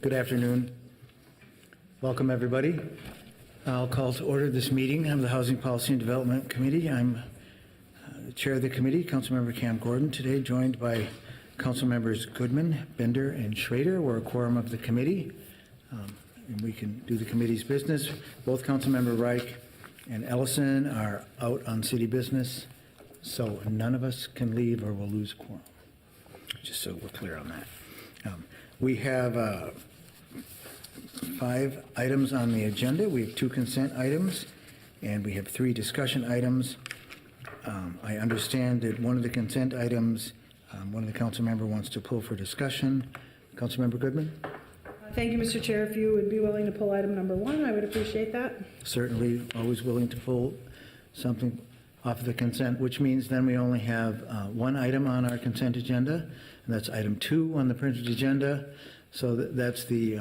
Good afternoon. Welcome, everybody. I'll call to order this meeting of the Housing Policy and Development Committee. I'm the chair of the committee, Councilmember Cam Gordon, today joined by Council Members Goodman, Bender, and Schrader. We're a quorum of the committee, and we can do the committee's business. Both Councilmember Reich and Ellison are out on city business, so none of us can leave or we'll lose quorum, just so we're clear on that. We have 5 items on the agenda. We have 2 consent items, and we have 3 discussion items. I understand that one of the consent items, one of the council member wants to pull for discussion. Councilmember Goodman? Thank you, Mr. Chair. If you would be willing to pull item number 1, I would appreciate that. Certainly, always willing to pull something off of the consent, which means then we only have 1 item on our consent agenda, and that's item 2 on the printed agenda. So that's the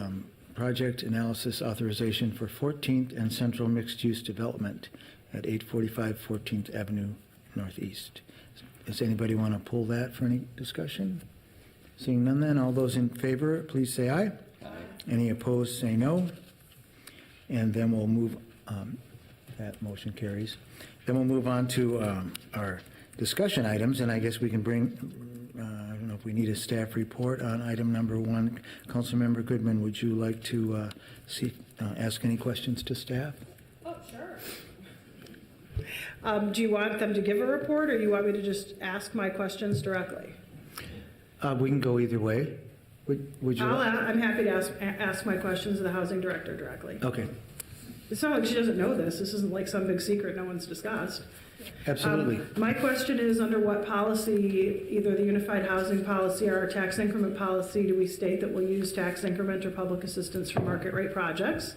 project analysis authorization for 14th and Central Mixed Use Development at 845 14th Avenue Northeast. Does anybody want to pull that for any discussion? Seeing none then, all those in favor, please say aye. Aye. Any opposed, say no. And then we'll move, that motion carries. Then we'll move on to our discussion items, and I guess we can bring, I don't know if we need a staff report on item number 1. Councilmember Goodman, would you like to ask any questions to staff? Oh, sure. Do you want them to give a report, or you want me to just ask my questions directly? We can go either way. Would you? I'm happy to ask my questions of the housing director directly. Okay. It's not like she doesn't know this. This isn't like some big secret no one's discussed. Absolutely. My question is, under what policy, either the Unified Housing Policy or our tax increment policy, do we state that we'll use tax increment or public assistance for market rate projects?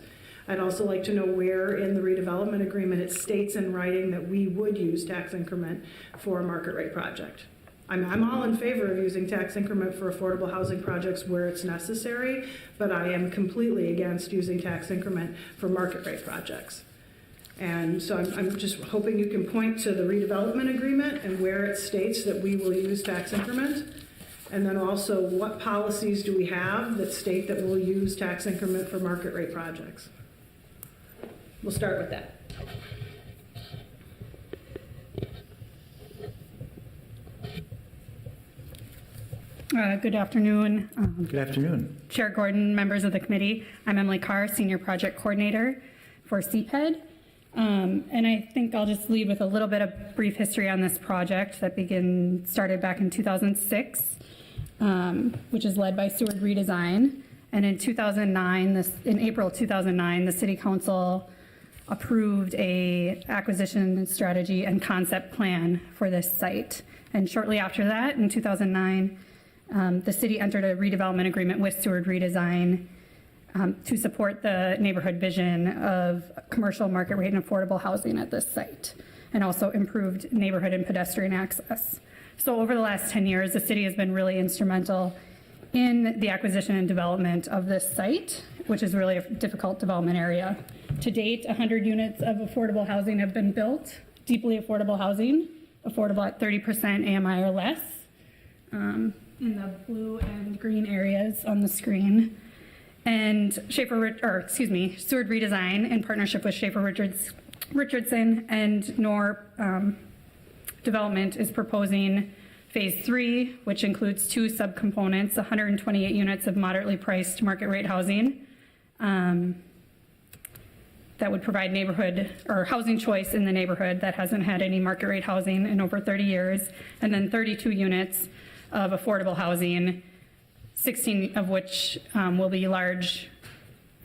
I'd also like to know where in the redevelopment agreement it states in writing that we would use tax increment for a market rate project. I'm all in favor of using tax increment for affordable housing projects where it's necessary, but I am completely against using tax increment for market rate projects. And so I'm just hoping you can point to the redevelopment agreement and where it states that we will use tax increment. And then also, what policies do we have that state that we'll use tax increment for market rate projects? We'll start with that. Good afternoon. Good afternoon. Chair Gordon, members of the committee. I'm Emily Carr, Senior Project Coordinator for CPED. And I think I'll just lead with a little bit of brief history on this project that started back in 2006, which is led by Seward Redesign. And in 2009, in April 2009, the City Council approved a acquisition strategy and concept plan for this site. And shortly after that, in 2009, the city entered a redevelopment agreement with Seward Redesign to support the neighborhood vision of commercial market rate and affordable housing at this site, and also improved neighborhood and pedestrian access. So over the last 10 years, the city has been really instrumental in the acquisition and development of this site, which is really a difficult development area. To date, 100 units of affordable housing have been built, deeply affordable housing, affordable at 30% AMI or less, in the blue and green areas on the screen. And Seward Redesign, in partnership with Schaefer Richardson and NOR Development, is proposing phase 3, which includes 2 subcomponents, 128 units of moderately priced market rate housing that would provide neighborhood or housing choice in the neighborhood that hasn't had any market rate housing in over 30 years, and then 32 units of affordable housing, 16 of which will be large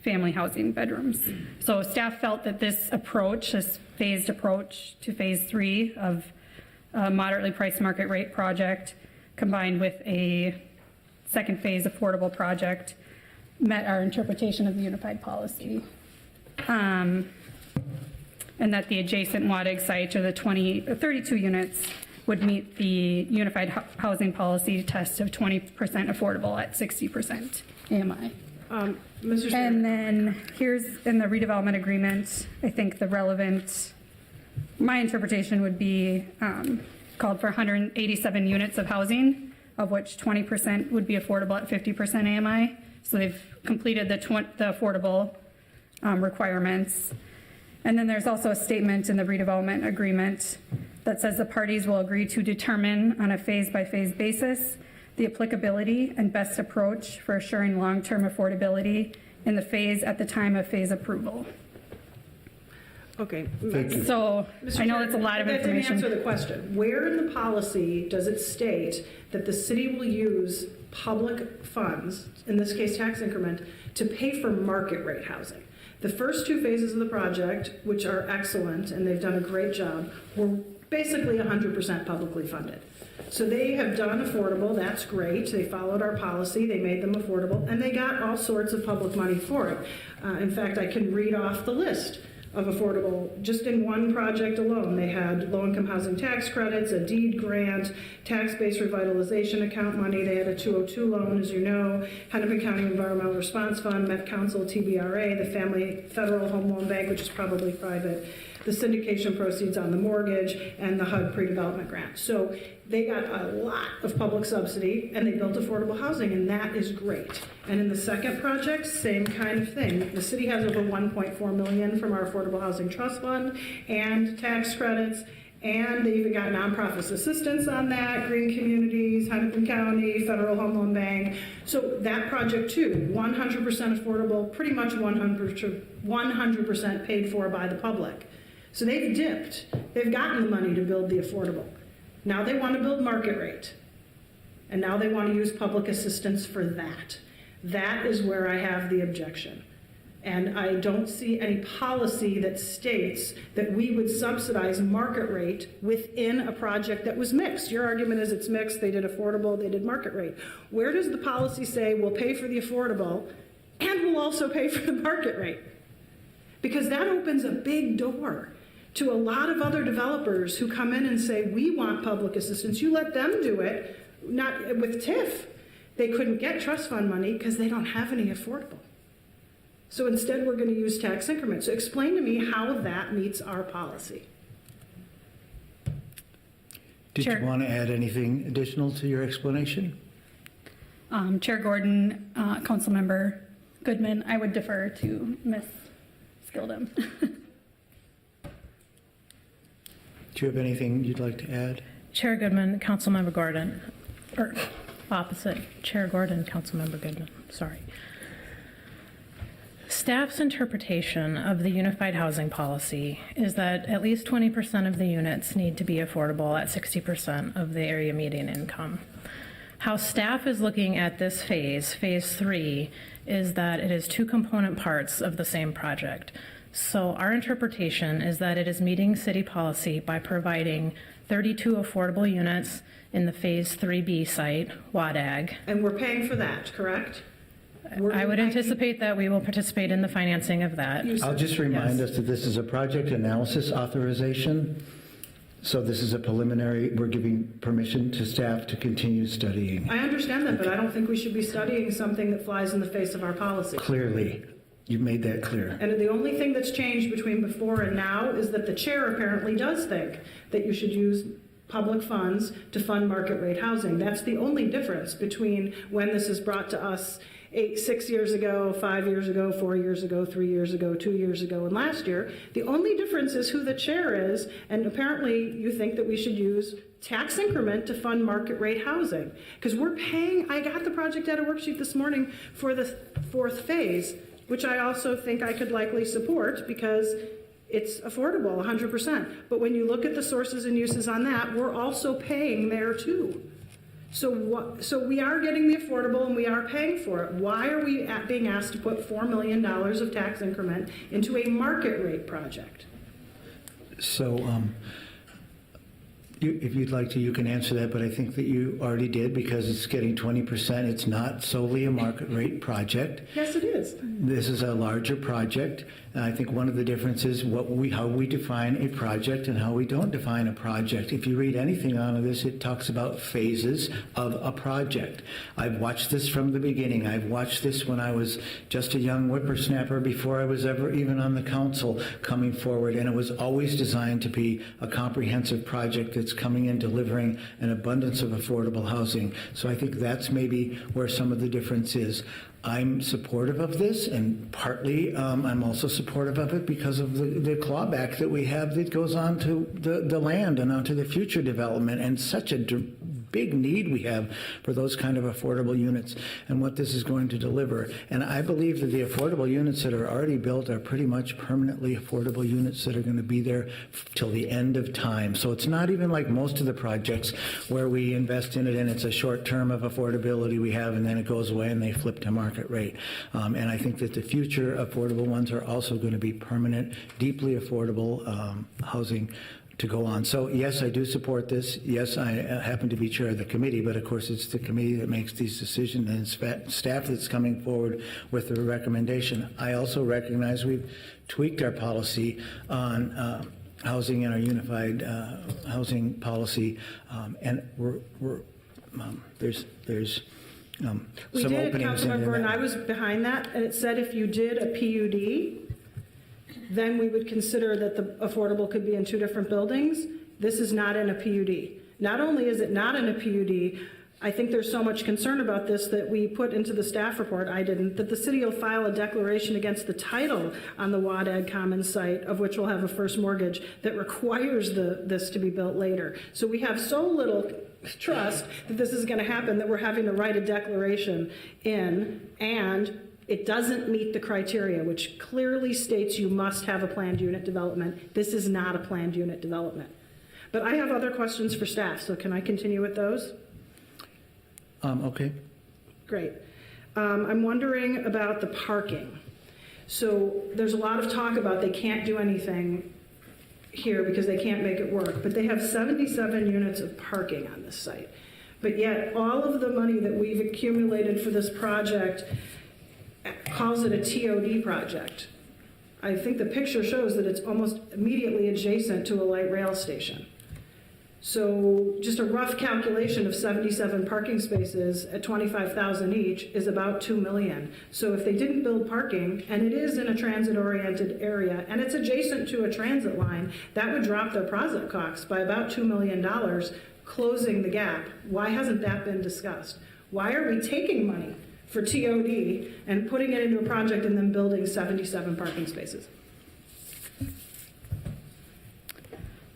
family housing bedrooms. So staff felt that this approach, this phased approach to phase 3 of a moderately priced market rate project combined with a second phase affordable project met our interpretation of the unified policy. And that the adjacent WADIG site, or the 32 units, would meet the unified housing policy test of 20% affordable at 60% AMI. Mr. Chair. And then here's in the redevelopment agreement, I think the relevant, my interpretation would be called for 187 units of housing, of which 20% would be affordable at 50% AMI, So they've completed the affordable requirements. And then there's also a statement in the redevelopment agreement that says the parties will agree to determine on a phase-by-phase basis the applicability and best approach for assuring long-term affordability in the phase at the time of phase approval. Okay. So I know that's a lot of That didn't information. answer the question. Where in the policy does it state that the city will use public funds, in this case tax increment, to pay for market rate housing? The first two phases of the project, which are excellent, and they've done a great job, were basically 100% publicly funded. So they have done affordable, that's great. They followed our policy, they made them affordable, and they got all sorts of public money for it. In fact, I can read off the list of affordable, just in one project alone. They had low-income housing tax credits, a deed grant, tax-based revitalization account money. They had a 202 loan, as you know, Hennepin County Environmental Response Fund, Met Council, TBRA, the Family Federal Home Loan Bank, which is probably private, the syndication proceeds on the mortgage, and the HUD pre-development grant. So they got a lot of public subsidy, and they built affordable housing, and that is great. And in the second project, same kind of thing. The city has over $1.4 million from our Affordable Housing Trust Fund and tax credits, and they even got nonprofit assistance on that, Green Communities, Hennepin County, Federal Home Loan Bank. So that project too, 100% affordable, pretty much 100% paid for by the public. So they've dipped. They've gotten the money to build the affordable. Now they want to build market rate. And now they want to use public assistance for that. That is where I have the objection. And I don't see any policy that states that we would subsidize market rate within a project that was mixed. Your argument is it's mixed, they did affordable, they did market rate. Where does the policy say we'll pay for the affordable and we'll also pay for the market rate? Because that opens a big door to a lot of other developers who come in and say, we want public assistance. You let them do it, not with TIF. They couldn't get trust fund money because they don't have any affordable. So instead, we're going to use tax increments. So explain to me how that meets our policy. Did Sure. you want to add anything additional to your explanation? Chair Gordon, Councilmember Goodman, I would defer to Ms. Skildum. Do you have anything you'd like to add? Chair Goodman, Councilmember Gordon, or opposite, Chair Gordon, Councilmember Goodman, sorry. Staff's interpretation of the unified housing policy is that at least 20% of the units need to be affordable at 60% of the area median income. How staff is looking at this phase 3, is that it is two component parts of the same project. So our interpretation is that it is meeting city policy by providing 32 affordable units in the phase 3B site, WADAG. And we're paying for that, correct? I would anticipate that we will participate in the financing of that. I'll just remind Yes. us that this is a project analysis authorization. So this is a preliminary, we're giving permission to staff to continue studying. I understand that, but I don't think we should be studying something that flies in the face of our policy. Clearly, you've made that clear. And the only thing that's changed between before and now is that the chair apparently does think that you should use public funds to fund market rate housing. That's the only difference between when this is brought to us 6 years ago, 5 years ago, 4 years ago, 3 years ago, 2 years ago, and last year. The only difference is who the chair is, and apparently you think that we should use tax increment to fund market rate housing. Because we're paying, I got the project data worksheet this morning for the fourth phase, which I also think I could likely support because it's affordable, 100%. But when you look at the sources and uses on that, we're also paying there too. So we are getting the affordable and we are paying for it. Why are we being asked to put $4 million of tax increment into a market rate project? So if you'd like to, you can answer that, but I think that you already did because it's getting 20%. It's not solely a market rate project. Yes, it is. This is a larger project, and I think one of the differences how we define a project and how we don't define a project. If you read anything on this, it talks about phases of a project. I've watched this from the beginning. I've watched this when I was just a young whippersnapper before I was ever even on the council coming forward, and it was always designed to be a comprehensive project that's that's coming in delivering an abundance of affordable housing. So I think that's maybe where some of the difference is. I'm supportive of this, and partly I'm also supportive of it because of the clawback that we have that goes on to the land and onto the future development, and such a big need we have for those kind of affordable units and what this is going to deliver. And I believe that the affordable units that are already built are pretty much permanently affordable units that are going to be there till the end of time. So it's not even like most of the projects where we invest in it and it's a short term of affordability we have and then it goes away and they flip to market rate. And I think that the future affordable ones are also going to be permanent, deeply affordable housing to go on. So yes, I do support this. Yes, I happen to be chair of the committee, but of course it's the committee that makes these decisions and it's staff that's coming forward with the recommendation. I also recognize we've tweaked our policy on housing and our unified housing policy, and there's We some did, openings in Councilmember, and I that. was behind that, and it said if you did a PUD, then we would consider that the affordable could be in two different buildings. This is not in a PUD. Not only is it not in a PUD, I think there's so much concern about this that we put into the staff report, I didn't, that the city will file a declaration against the title on the Wadag Commons site, of which we'll have a first mortgage, that requires this to be built later. So we have so little trust that this is going to happen that we're having to write a declaration in, and it doesn't meet the criteria, which clearly states you must have a planned unit development. This is not a planned unit development. But I have other questions for staff, so can I continue with those? Okay. Great. I'm wondering about the parking. So there's a lot of talk about they can't do anything here because they can't make it work, but they have 77 units of parking on this site. But yet all of the money that we've accumulated for this project calls it a TOD project. I think the picture shows that it's almost immediately adjacent to a light rail station. So just a rough calculation of 77 parking spaces at $25,000 each is about $2 million. So if they didn't build parking, and it is in a transit-oriented area, and it's adjacent to a transit line, that would drop their project costs by about $2 million, closing the gap. Why hasn't that been discussed? Why are we taking money for TOD and putting it into a project and then building 77 parking spaces?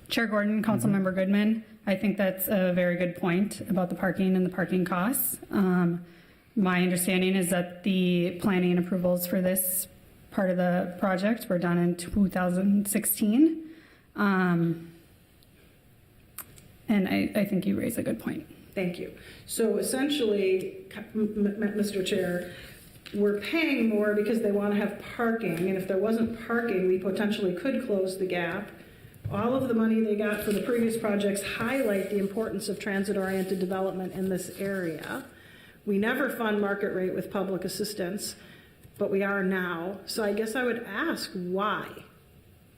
Chair Gordon, Councilmember Goodman, I think that's a very good point about the parking and the parking costs. My understanding is that the planning approvals for this part of the project were done in 2016. And I think you raise a good point. Thank you. So essentially, Mr. Chair, we're paying more because they want to have parking, and if there wasn't parking, we potentially could close the gap. All of the money they got for the previous projects highlight the importance of transit-oriented development in this area. We never fund market rate with public assistance, but we are now. So I guess I would ask why.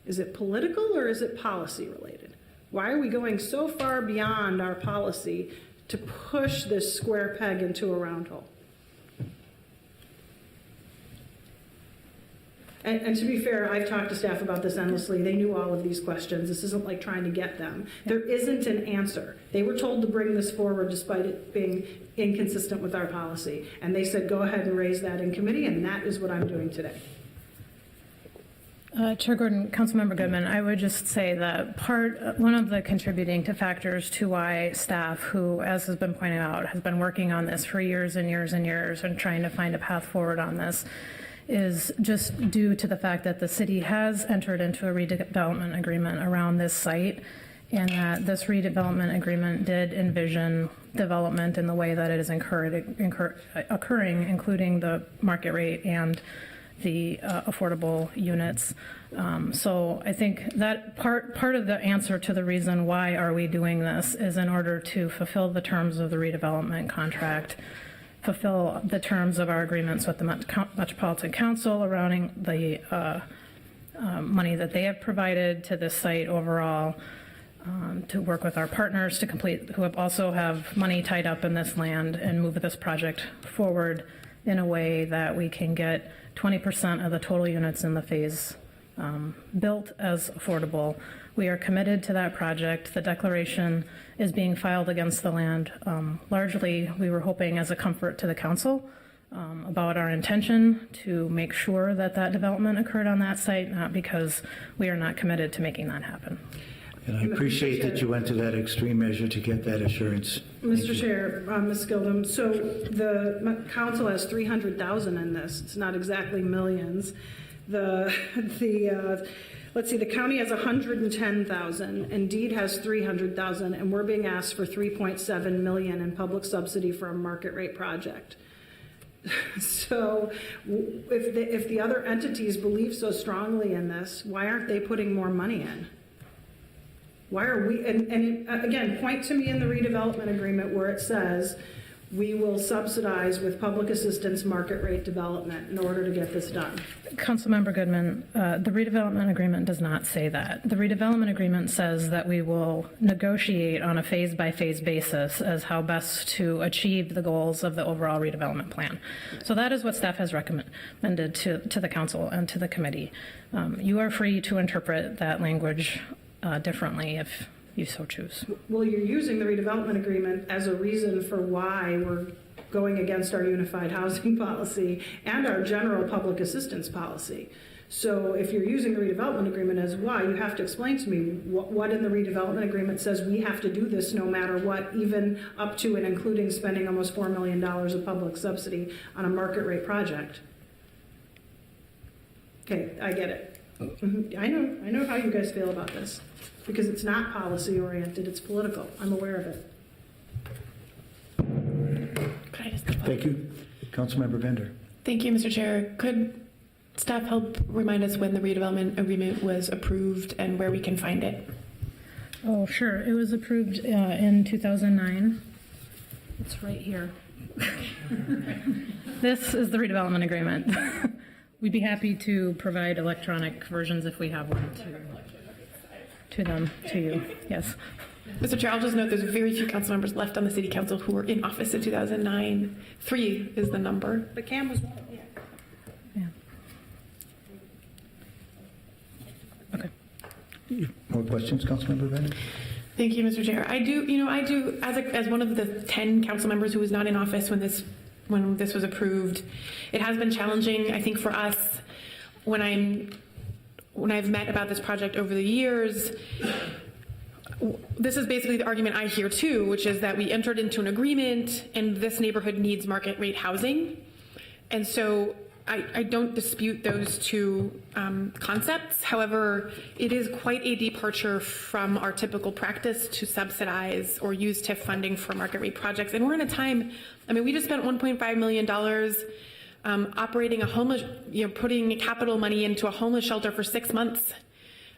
Is it political or is it policy related? Why are we going so far beyond our policy to push this square peg into a round hole? And to be fair, I've talked to staff about this endlessly. They knew all of these questions. This isn't like trying to get them. There isn't an answer. They were told to bring this forward despite it being inconsistent with our policy. And they said, go ahead and raise that in committee, and that is what I'm doing today. Chair Gordon, Councilmember Goodman, I would just say that one of the contributing factors to why staff, who, as has been pointed out, has been working on this for years and years and years and trying to find a path forward on this, is just due to the fact that the city has entered into a redevelopment agreement around this site, and that this redevelopment agreement did envision development in the way that it is occurring, including the market rate and the affordable units. So I think that part of the answer to the reason why are we doing this is in order to fulfill the terms of the redevelopment contract, fulfill the terms of our agreements with the Metropolitan Council around the money that they have provided to this site overall, to work with our partners to complete, who also have money tied up in this land, and move this project forward in a way that we can get 20% of the total units in the phase built as affordable, We are committed to that project. The declaration is being filed against the land. Largely, we were hoping as a comfort to the council about our intention to make sure that that development occurred on that site, not because we are not committed to making that happen. And I appreciate that you went to that extreme measure to get that assurance. Mr. Chair, Ms. Gildem, so the council has 300,000 in this. It's not exactly millions. Let's see, the county has 110,000, Indeed has 300,000, and we're being asked for 3.7 million in public subsidy for a market rate project. So if the other entities believe so strongly in this, why aren't they putting more money in? Why are we, and again, point to me in the redevelopment agreement where it says we will subsidize with public assistance market rate development in order to get this done. Councilmember Goodman, the redevelopment agreement does not say that. The redevelopment agreement says that we will negotiate on a phase-by-phase basis as how best to achieve the goals of the overall redevelopment plan. So that is what staff has recommended to the council and to the committee. You are free to interpret that language differently if you so choose. Well, you're using the redevelopment agreement as a reason for why we're going against our unified housing policy and our general public assistance policy. So if you're using the redevelopment agreement as why, you have to explain to me what in the redevelopment agreement says we have to do this no matter what, even up to and including spending almost $4 million of public subsidy on a market rate project. Okay, I get it. I know how you guys feel about this, because it's not policy oriented, it's political. I'm aware of it. Could I just Thank you. Councilmember Bender. Thank you, Mr. Chair. Could staff help remind us when the redevelopment agreement was approved and where we can find it? Oh, sure. It was approved in 2009. It's right here. This is the redevelopment agreement. We'd be happy to provide electronic versions if we have one to you. Yes. Mr. Chair, I'll just note there's very few council members left on the city council who were in office in 2009. 3 is the number. But Cam was one. Yeah. Okay. More questions, Councilmember Bender? Thank you, Mr. Chair. I do, as one of the 10 council members who was not in office when this was approved, it has been challenging, I think, for us when I've met about this project over the years. This is basically the argument I hear too, which is that we entered into an agreement and this neighborhood needs market rate housing. And so I don't dispute those two concepts. However, it is quite a departure from our typical practice to subsidize or use TIF funding for market rate projects. And we're in a time, we just spent $1.5 million operating a homeless, putting capital money into a homeless shelter for 6 months.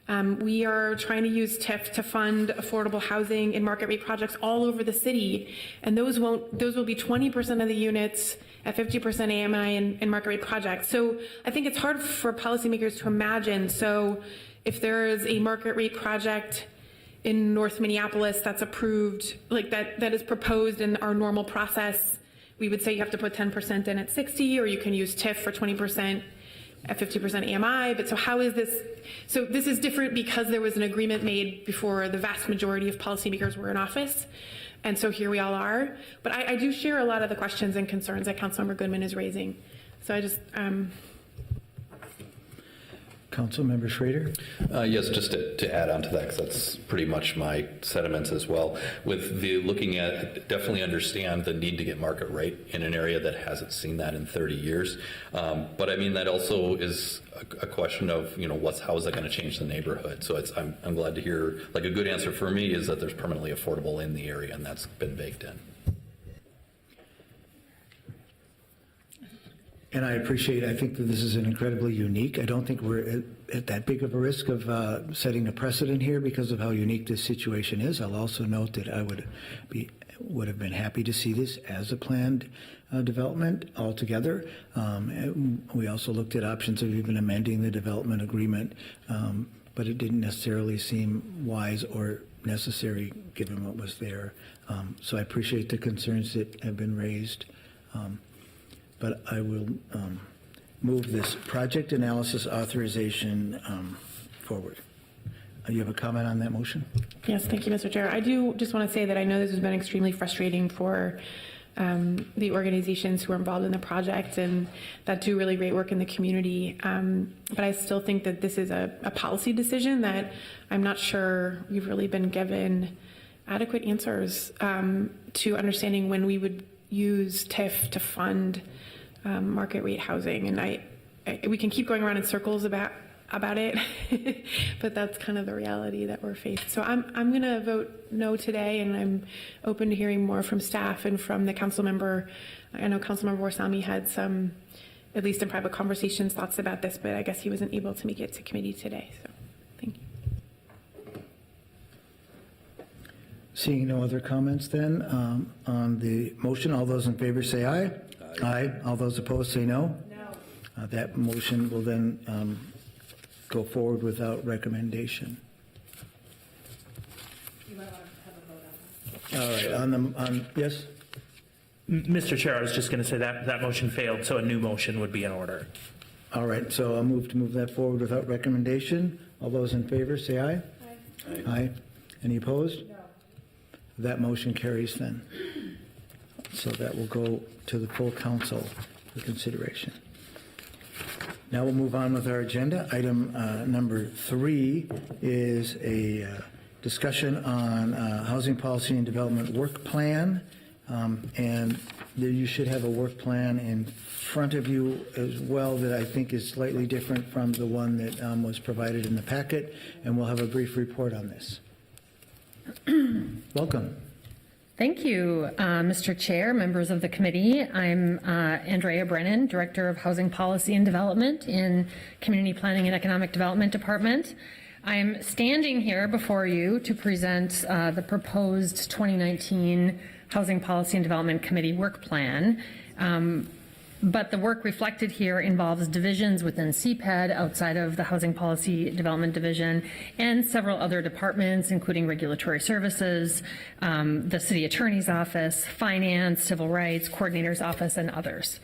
We are trying to use TIF to fund affordable housing and market rate projects all over the city, and those will be 20% of the units at 50% AMI and market rate projects. So I think it's hard for policymakers to imagine. So if there is a market rate project in North Minneapolis that's approved, like that is proposed in our normal process, we would say you have to put 10% in at 60, or you can use TIF for 20% at 50% AMI. But so how is this? So this is different because there was an agreement made before the vast majority of policymakers were in office. And so here we all are. But I do share a lot of the questions and concerns that Councilmember Goodman is raising. So I just... Councilmember Schrader? Yes, just to add on to that, because that's pretty much my sentiments as well. With the looking at, definitely understand the need to get market rate in an area that hasn't seen that in 30 years. But that also is a question of, how is that going to change the neighborhood? So I'm glad to hear, a good answer for me is that there's permanently affordable in the area, and that's been baked in. And I think that this is an incredibly unique. I don't think we're at that big of a risk of setting a precedent here because of how unique this situation is. I'll also note that I would have been happy to see this as a planned development altogether. We also looked at options of even amending the development agreement, but it didn't necessarily seem wise or necessary given what was there. So I appreciate the concerns that have been raised. But I will move this project analysis authorization forward. You have a comment on that motion? Yes, thank you, Mr. Chair. I do just want to say that I know this has been extremely frustrating for the organizations who are involved in the project and that do really great work in the community. But I still think that this is a policy decision that I'm not sure we've really been given adequate answers to understanding when we would use TIF to fund market rate housing. And we can keep going around in circles about it, but that's kind of the reality that we're faced. So I'm going to vote no today, and I'm open to hearing more from staff and from the council member. I know Councilmember Warsami had some, at least in private conversations, thoughts about this, but I guess he wasn't able to make it to committee today. So thank you. Seeing no other comments then on the motion, all those in favor say aye. Aye. All those opposed say no. No. That motion will then go forward without recommendation. All right, yes? Mr. Chair, I was just going to say that motion failed, so a new motion would be in order. All right, so I'll move that forward without recommendation. All those in favor say aye. Aye. Aye. Any opposed? No. That motion carries then. So that will go to the full council for consideration. Now we'll move on with our agenda. Item number 3 is a discussion on housing policy and development work plan. And there you should have a work plan in front of you as well that I think is slightly different from the one that was provided in the packet. And we'll have a brief report on this. Welcome. Thank you, Mr. Chair, members of the committee. I'm Andrea Brennan, Director of Housing Policy and Development in Community Planning and Economic Development Department. I'm standing here before you to present the proposed 2019 Housing Policy and Development Committee work plan. But the work reflected here involves divisions within CPED outside of the Housing Policy Development Division and several other departments, including Regulatory Services, the City Attorney's Office, Finance, Civil Rights, Coordinator's Office, and others.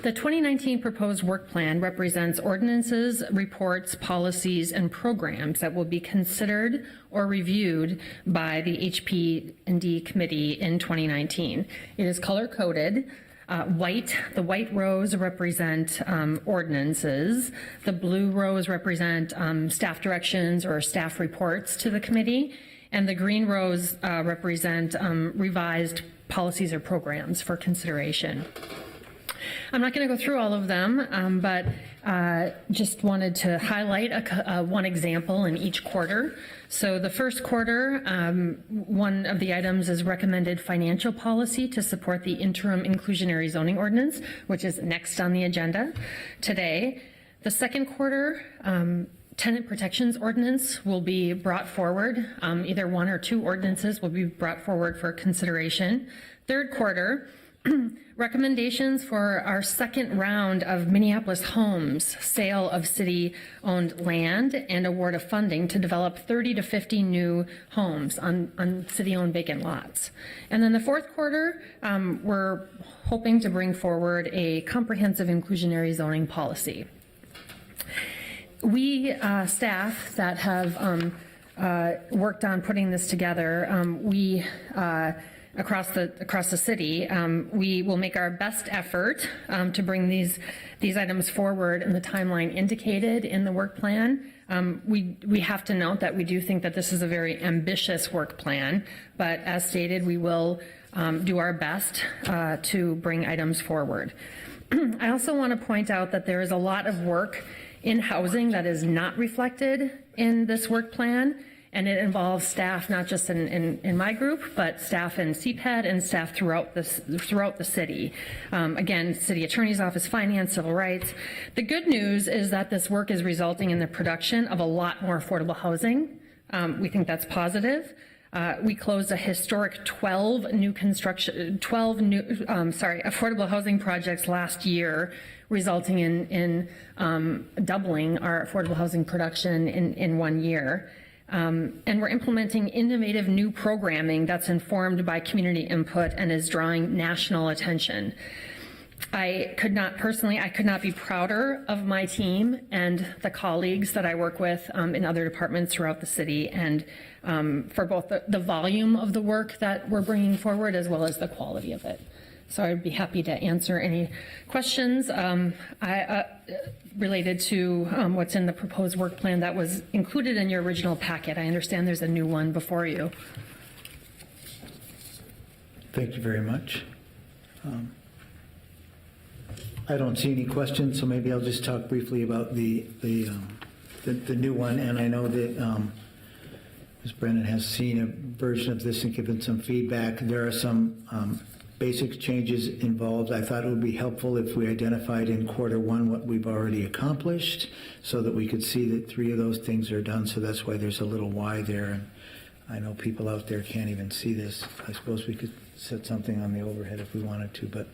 The 2019 proposed work plan represents ordinances, reports, policies, and programs that will be considered or reviewed by the HP&D committee in 2019. It is color-coded. The white rows represent ordinances. The blue rows represent staff directions or staff reports to the committee. And the green rows represent revised policies or programs for consideration. I'm not going to go through all of them, but just wanted to highlight one example in each quarter. So the first quarter, one of the items is recommended financial policy to support the interim inclusionary zoning ordinance, which is next on the agenda today. The second quarter, tenant protections ordinance will be brought forward. Either one or two ordinances will be brought forward for consideration. Third quarter, recommendations for our second round of Minneapolis homes, sale of city-owned land and award of funding to develop 30 to 50 new homes on city-owned vacant lots. And then the fourth quarter, we're hoping to bring forward a comprehensive inclusionary zoning policy. We staff that have worked on putting this together, across the city, we will make our best effort to bring these items forward in the timeline indicated in the work plan. We have to note that we do think that this is a very ambitious work plan, but as stated, we will do our best to bring items forward. I also want to point out that there is a lot of work in housing that is not reflected in this work plan. And it involves staff, not just in my group, but staff in CPED and staff throughout the city. Again, City Attorney's Office, Finance, Civil Rights. The good news is that this work is resulting in the production of a lot more affordable housing. We think that's positive. We closed a historic 12 affordable housing projects last year, resulting in doubling our affordable housing production in 1 year. And we're implementing innovative new programming that's informed by community input and is drawing national attention. I could not be prouder of my team and the colleagues that I work with in other departments throughout the city, and for both the volume of the work that we're bringing forward as well as the quality of it. So I'd be happy to answer any questions related to what's in the proposed work plan that was included in your original packet. I understand there's a new one before you. Thank you very much. I don't see any questions, so maybe I'll just talk briefly about the new one. And I know that Ms. Brennan has seen a version of this and given some feedback. There are some basic changes involved. I thought it would be helpful if we identified in Q1 what we've already accomplished, so that we could see that 3 of those things are done. So that's why there's a little Y there. And I know people out there can't even see this. I suppose we could set something on the overhead if we wanted to, but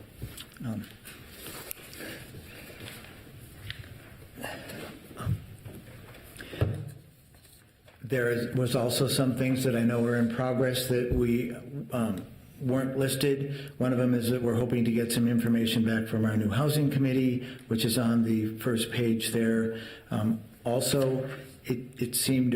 was also some things that I know are in progress that we weren't listed. One of them is that we're hoping to get some information back from our new housing committee, which is on the first page there. Also, it seemed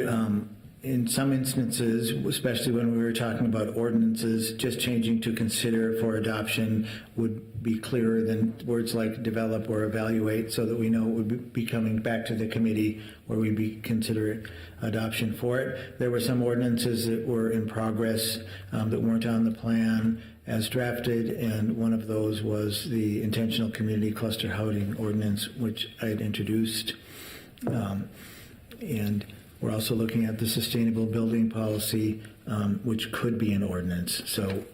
in some instances, especially when we were talking about ordinances, just changing to consider for adoption would be clearer than words like develop or evaluate, so that we know it would be coming back to the committee where we'd be consider adoption for it. There were some ordinances that were in progress that weren't on the plan as drafted, and one of those was the intentional community cluster housing ordinance, which I had introduced. And we're also looking at the sustainable building policy, which could be an ordinance. So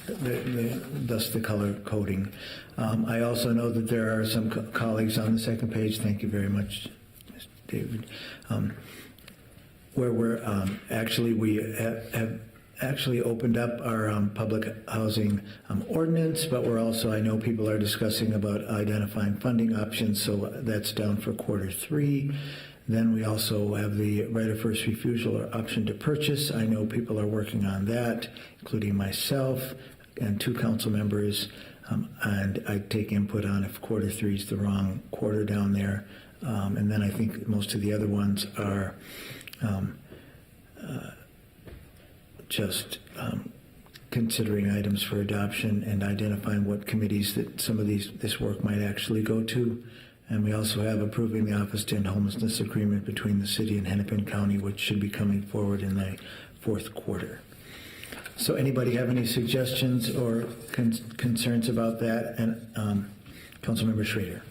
thus the color coding. I also know that there are some colleagues on the second page, thank you very much, Mr. David, where we're we have actually opened up our public housing ordinance, but we're also, I know people are discussing about identifying funding options, so that's down for Q3. Then we also have the right of first refusal or option to purchase. I know people are working on that, including myself and 2 council members, and I take input on if Q3 is the wrong quarter down there. And then I think most of the other ones are just considering items for adoption and identifying what committees that some of this work might actually go to. And we also have approving the office to end homelessness agreement between the city and Hennepin County, which should be coming forward in the Q4. So anybody have any suggestions or concerns about that? And Councilmember Schrader.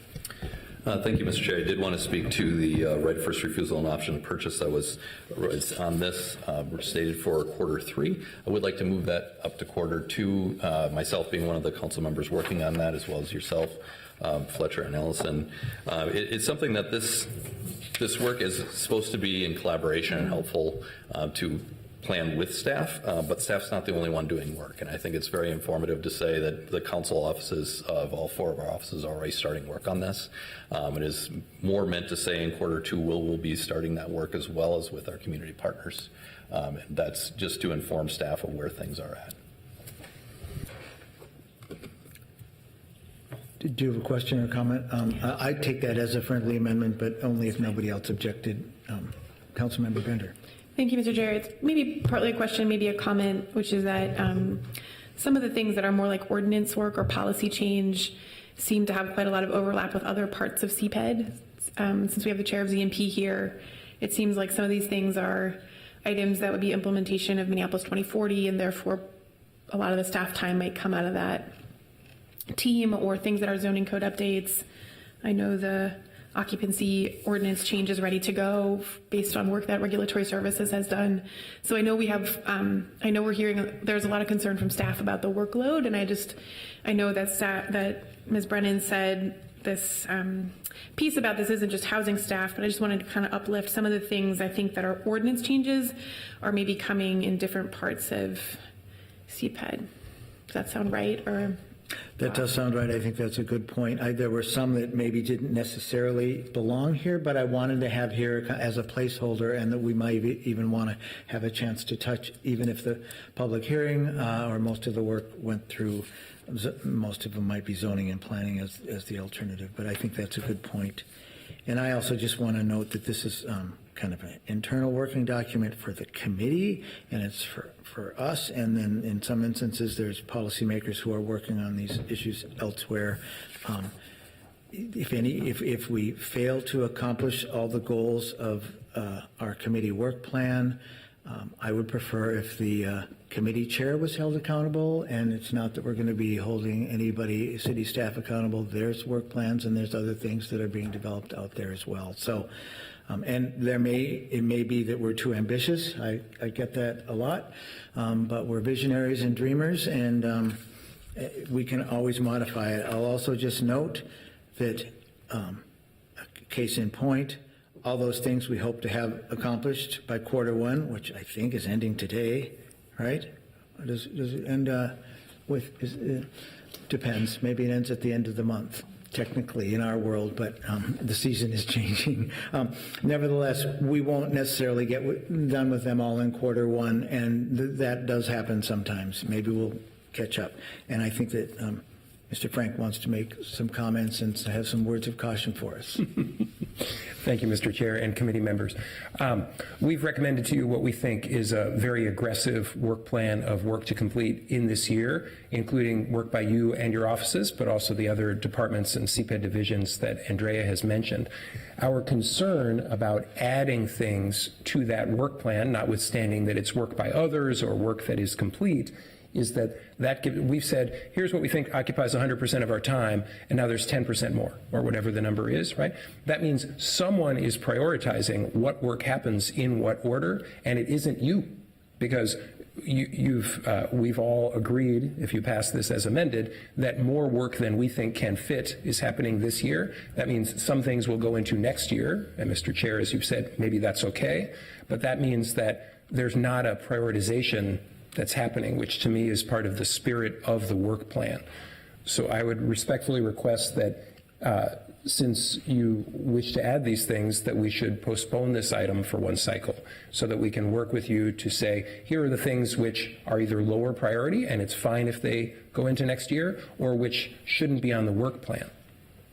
Thank you, Mr. Chair. I did want to speak to the right of first refusal and option to purchase that was on this stated for Q3. I would like to move that up to Q2, myself being one of the council members working on that, as well as yourself, Fletcher and Ellison. It's something that this work is supposed to be in collaboration and helpful to plan with staff, but staff's not the only one doing work. And I think it's very informative to say that the council offices of all 4 of our offices are already starting work on this. It is more meant to say in Q2 we'll be starting that work as well as with our community partners. And that's just to inform staff of where things are at. Do you have a question or comment? I take that as a friendly amendment, but only if nobody else objected. Councilmember Bender. Thank you, Mr. Chair. It's maybe partly a question, maybe a comment, which is that some of the things that are more like ordinance work or policy change seem to have quite a lot of overlap with other parts of CPED. Since we have the chair of ZMP here, it seems like some of these things are items that would be implementation of Minneapolis 2040, and therefore a lot of the staff time might come out of that team, or things that are zoning code updates. I know the occupancy ordinance change is ready to go based on work that regulatory services has done. So I know we have, I know we're hearing there's a lot of concern from staff about the workload, and I know that Ms. Brennan said this piece about this isn't just housing staff, but I just wanted to kind of uplift some of the things I think that are ordinance changes are maybe coming in different parts of CPED. Does that sound right, or That does sound right. I think that's a good point. There were some that maybe didn't necessarily belong here, but I wanted to have here as a placeholder, and that we might even want to have a chance to touch, even if the public hearing or most of the work went through, most of them might be zoning and planning as the alternative, but I think that's a good point. And I also just want to note that this is kind of an internal working document for the committee, and it's for us, and then in some instances there's policymakers who are working on these issues elsewhere. If we fail to accomplish all the goals of our committee work plan, I would prefer if the committee chair was held accountable, and it's not that we're going to be holding anybody, city staff accountable. There's work plans and there's other things that are being developed out there as well. So, and it may be that we're too ambitious. I get that a lot, but we're visionaries and dreamers, and we can always modify it. I'll also just note that, case in point, all those things we hope to have accomplished by Q1, which I think is ending today, right? Does it end depends. Maybe it ends at the end of the month, technically in our world, but the season is changing. Nevertheless, we won't necessarily get done with them all in Q1, and that does happen sometimes. Maybe we'll catch up. And I think that Mr. Frank wants to make some comments and to have some words of caution for us. Thank you, Mr. Chair and committee members. We've recommended to you what we think is a very aggressive work plan of work to complete in this year, including work by you and your offices, but also the other departments and CPED divisions that Andrea has mentioned. Our concern about adding things to that work plan, notwithstanding that it's work by others or work that is complete, is that we've said, here's what we think occupies 100% of our time, and now there's 10% more, or whatever the number is, right? That means someone is prioritizing what work happens in what order, and it isn't you, because we've all agreed, if you pass this as amended, that more work than we think can fit is happening this year. That means some things will go into next year, and Mr. Chair, as you've said, maybe that's okay, but that means that there's not a prioritization that's happening, which to me is part of the spirit of the work plan. So I would respectfully request that since you wish to add these things, that we should postpone this item for one cycle so that we can work with you to say, here are the things which are either lower priority, and it's fine if they go into next year, or which shouldn't be on the work plan.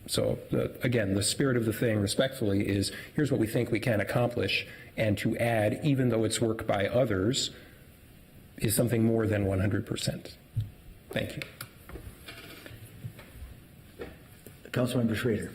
So again, the spirit of the thing, respectfully, is here's what we think we can accomplish, and to add, even though it's work by others, is something more than 100%. Thank you. Councilmember Schrader.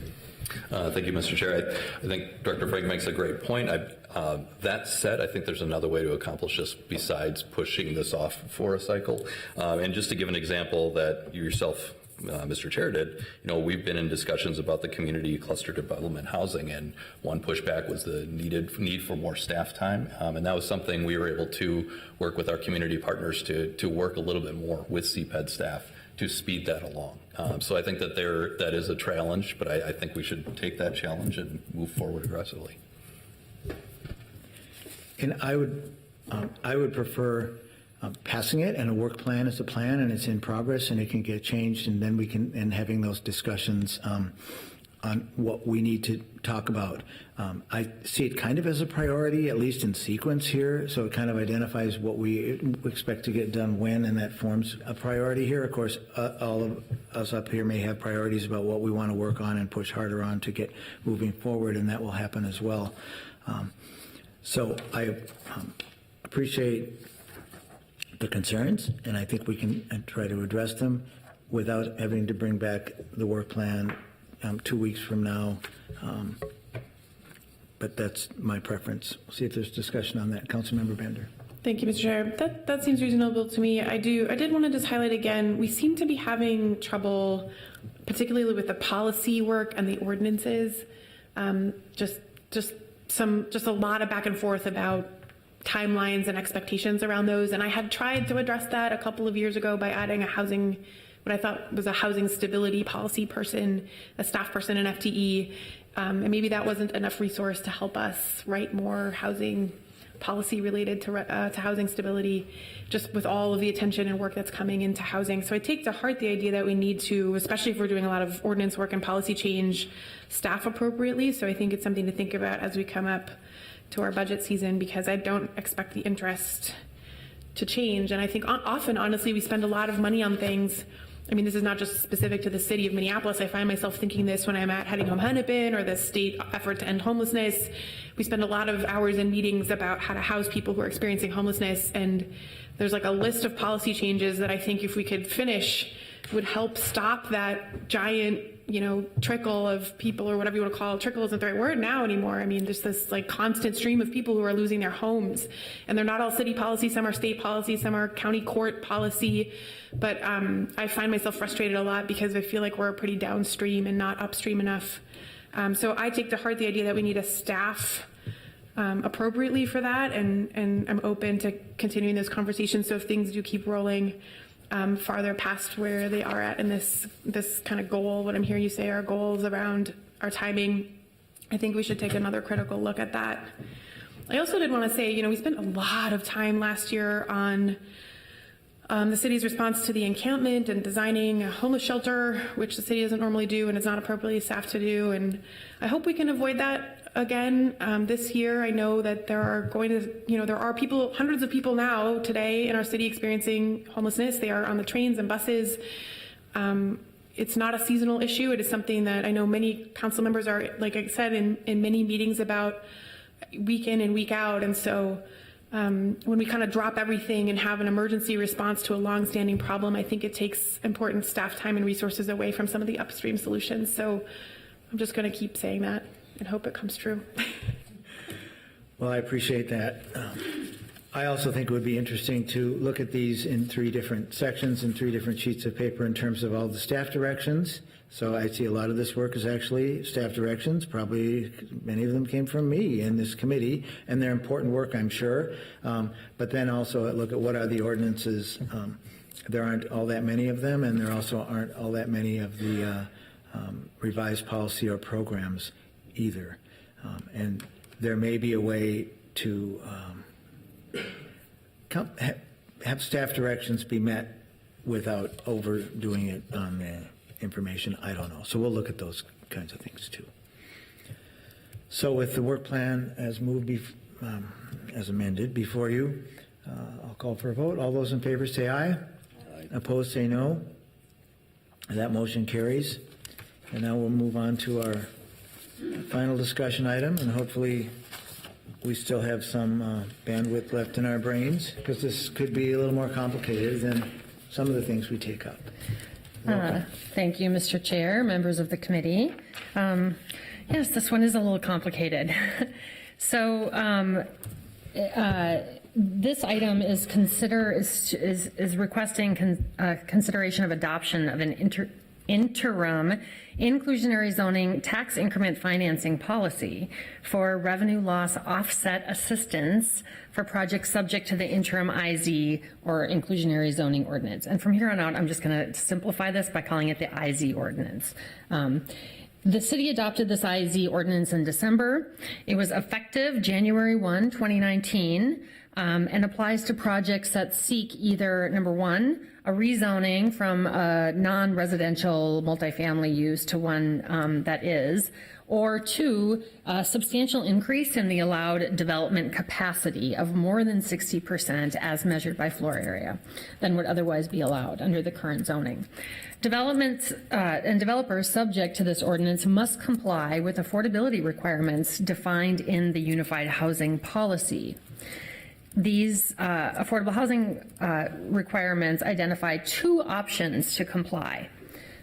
Thank you, Mr. Chair. I think Director Frank makes a great point. That said, I think there's another way to accomplish this besides pushing this off for a cycle. And just to give an example that you yourself, Mr. Chair, did, we've been in discussions about the community cluster development housing, and one pushback was the need for more staff time, and that was something we were able to work with our community partners to work a little bit more with CPED staff to speed that along. So I think that that is a challenge, but I think we should take that challenge and move forward aggressively. And I would prefer passing it, and a work plan is a plan, and it's in progress, and it can get changed, and then and having those discussions on what we need to talk about. I see it kind of as a priority, at least in sequence here, so it kind of identifies what we expect to get done when, and that forms a priority here. Of course, all of us up here may have priorities about what we want to work on and push harder on to get moving forward, and that will happen as well. So I appreciate the concerns, and I think we can try to address them without having to bring back the work plan 2 weeks from now. But that's my preference. We'll see if there's discussion on that. Councilmember Bender. Thank you, Mr. Chair. That seems reasonable to me. I did want to just highlight again, we seem to be having trouble, particularly with the policy work and the ordinances. Just a lot of back and forth about timelines and expectations around those. And I had tried to address that a couple of years ago by adding what I thought was a housing stability policy person, a staff person, an FTE. And maybe that wasn't enough resource to help us write more housing policy related to housing stability, just with all of the attention and work that's coming into housing. So I take to heart the idea that we need to, especially if we're doing a lot of ordinance work and policy change, staff appropriately. So I think it's something to think about as we come up to our budget season, because I don't expect the interest to change. And I think often, honestly, we spend a lot of money on things. I mean, this is not just specific to the city of Minneapolis. I find myself thinking this when I'm at Heading Home Hennepin or the state effort to end homelessness. We spend a lot of hours in meetings about how to house people who are experiencing homelessness. And there's like a list of policy changes that I think if we could finish would help stop that giant, trickle of people, or whatever you want to call it. Trickle isn't the right word now anymore. I mean, there's this like constant stream of people who are losing their homes, and they're not all city policy. Some are state policy, some are county court policy. But I find myself frustrated a lot because I feel like we're pretty downstream and not upstream enough. So I take to heart the idea that we need to staff appropriately for that, and I'm open to continuing those conversations. So if things do keep rolling farther past where they are at in this kind of goal, what I'm hearing you say are goals around our timing, I think we should take another critical look at that. I also did want to say, we spent a lot of time last year on the city's response to the encampment and designing a homeless shelter, which the city doesn't normally do and is not appropriately staffed to do. And I hope we can avoid that again this year. I know that there are people, hundreds of people now today in our city experiencing homelessness. They are on the trains and buses. It's not a seasonal issue. It is something that I know many council members are, like I said, in many meetings about week in and week out. And so when we kind of drop everything and have an emergency response to a long-standing problem, I think it takes important staff time and resources away from some of the upstream solutions. So I'm just going to keep saying that and hope it comes true. Well, I appreciate that. I also think it would be interesting to look at these in 3 different sections and 3 different sheets of paper in terms of all the staff directions. So I see a lot of this work is actually staff directions. Probably many of them came from me in this committee, and they're important work, I'm sure. But then also look at what are the ordinances. There aren't all that many of them, and there also aren't all that many of the revised policy or programs either. And there may be a way to have staff directions be met without overdoing it on the information. I don't know. So we'll look at those kinds of things too. So with the work plan as moved, as amended before you, I'll call for a vote. All those in favor say aye. Aye. Opposed say no. That motion carries. And now we'll move on to our final discussion item, and hopefully we still have some bandwidth left in our brains, because this could be a little more complicated than some of the things we take up. Thank you, Mr. Chair, members of the committee. Yes, this one is a little complicated. So this item is requesting consideration of adoption of an interim inclusionary zoning tax increment financing policy for revenue loss offset assistance for projects subject to the interim IZ or inclusionary zoning ordinance. And from here on out, I'm just going to simplify this by calling it the IZ ordinance. The city adopted this IZ ordinance in December. It was effective January 1, 2019, and applies to projects that seek either, number one, a rezoning from a non-residential multifamily use to one that is, or 2, a substantial increase in the allowed development capacity of more than 60% as measured by floor area than would otherwise be allowed under the current zoning. Developments and developers subject to this ordinance must comply with affordability requirements defined in the Unified Housing Policy. These affordable housing requirements identify 2 options to comply.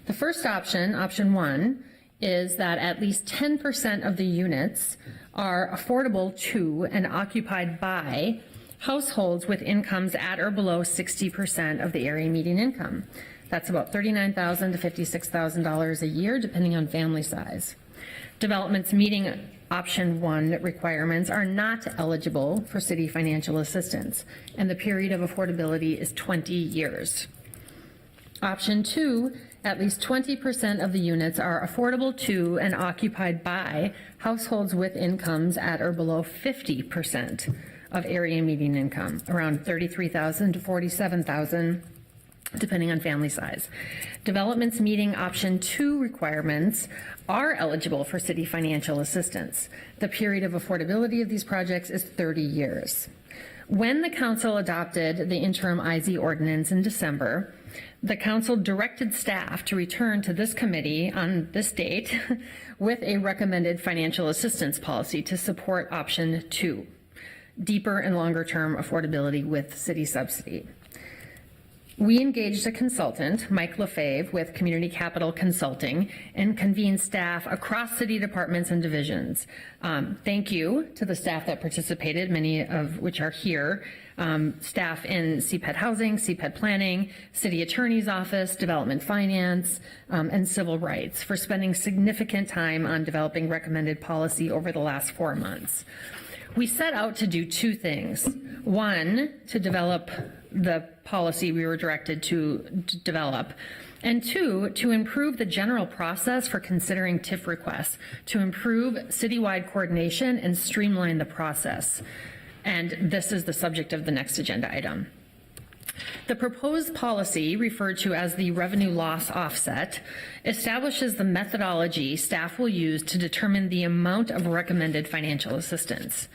The first option, option 1, is that at least 10% of the units are affordable to and occupied by households with incomes at or below 60% of the area median income. That's about $39,000 to $56,000 a year, depending on family size. Developments meeting option 1 requirements are not eligible for city financial assistance, and the period of affordability is 20 years. Option 2, at least 20% of the units are affordable to and occupied by households with incomes at or below 50% of area median income, around $33,000 to $47,000, depending on family size. Developments meeting option 2 requirements are eligible for city financial assistance. The period of affordability of these projects is 30 years. When the council adopted the interim IZ ordinance in December, the council directed staff to return to this committee on this date with a recommended financial assistance policy to support option 2, deeper and longer term affordability with city subsidy. We engaged a consultant, Mike LaFave, with Community Capital Consulting, and convened staff across city departments and divisions. Thank you to the staff that participated, many of which are here. Staff in CPED Housing, CPED Planning, City Attorney's Office, Development Finance, and Civil Rights for spending significant time on developing recommended policy over the last 4 months. We set out to do 2 things. One, to develop the policy we were directed to develop, and 2, to improve the general process for considering TIF requests, to improve citywide coordination and streamline the process. And this is the subject of the next agenda item. The proposed policy, referred to as the revenue loss offset, establishes the methodology staff will use to determine the amount of recommended financial assistance.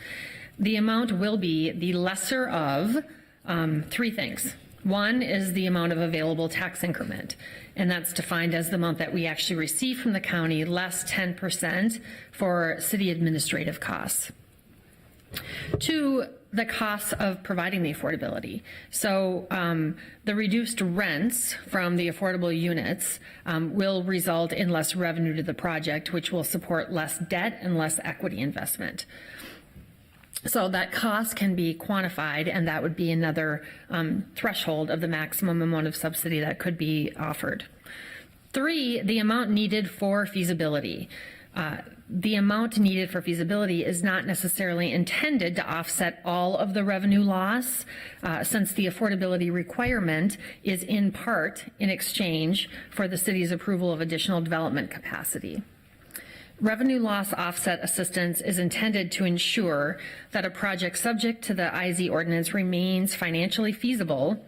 The amount will be the lesser of 3 things. One is the amount of available tax increment, and that's defined as the amount that we actually receive from the county less 10% for city administrative costs. 2, the costs of providing the affordability. So the reduced rents from the affordable units will result in less revenue to the project, which will support less debt and less equity investment. So that cost can be quantified, and that would be another threshold of the maximum amount of subsidy that could be offered. 3, the amount needed for feasibility. The amount needed for feasibility is not necessarily intended to offset all of the revenue loss, since the affordability requirement is in part in exchange for the city's approval of additional development capacity. Revenue loss offset assistance is intended to ensure that a project subject to the IZ ordinance remains financially feasible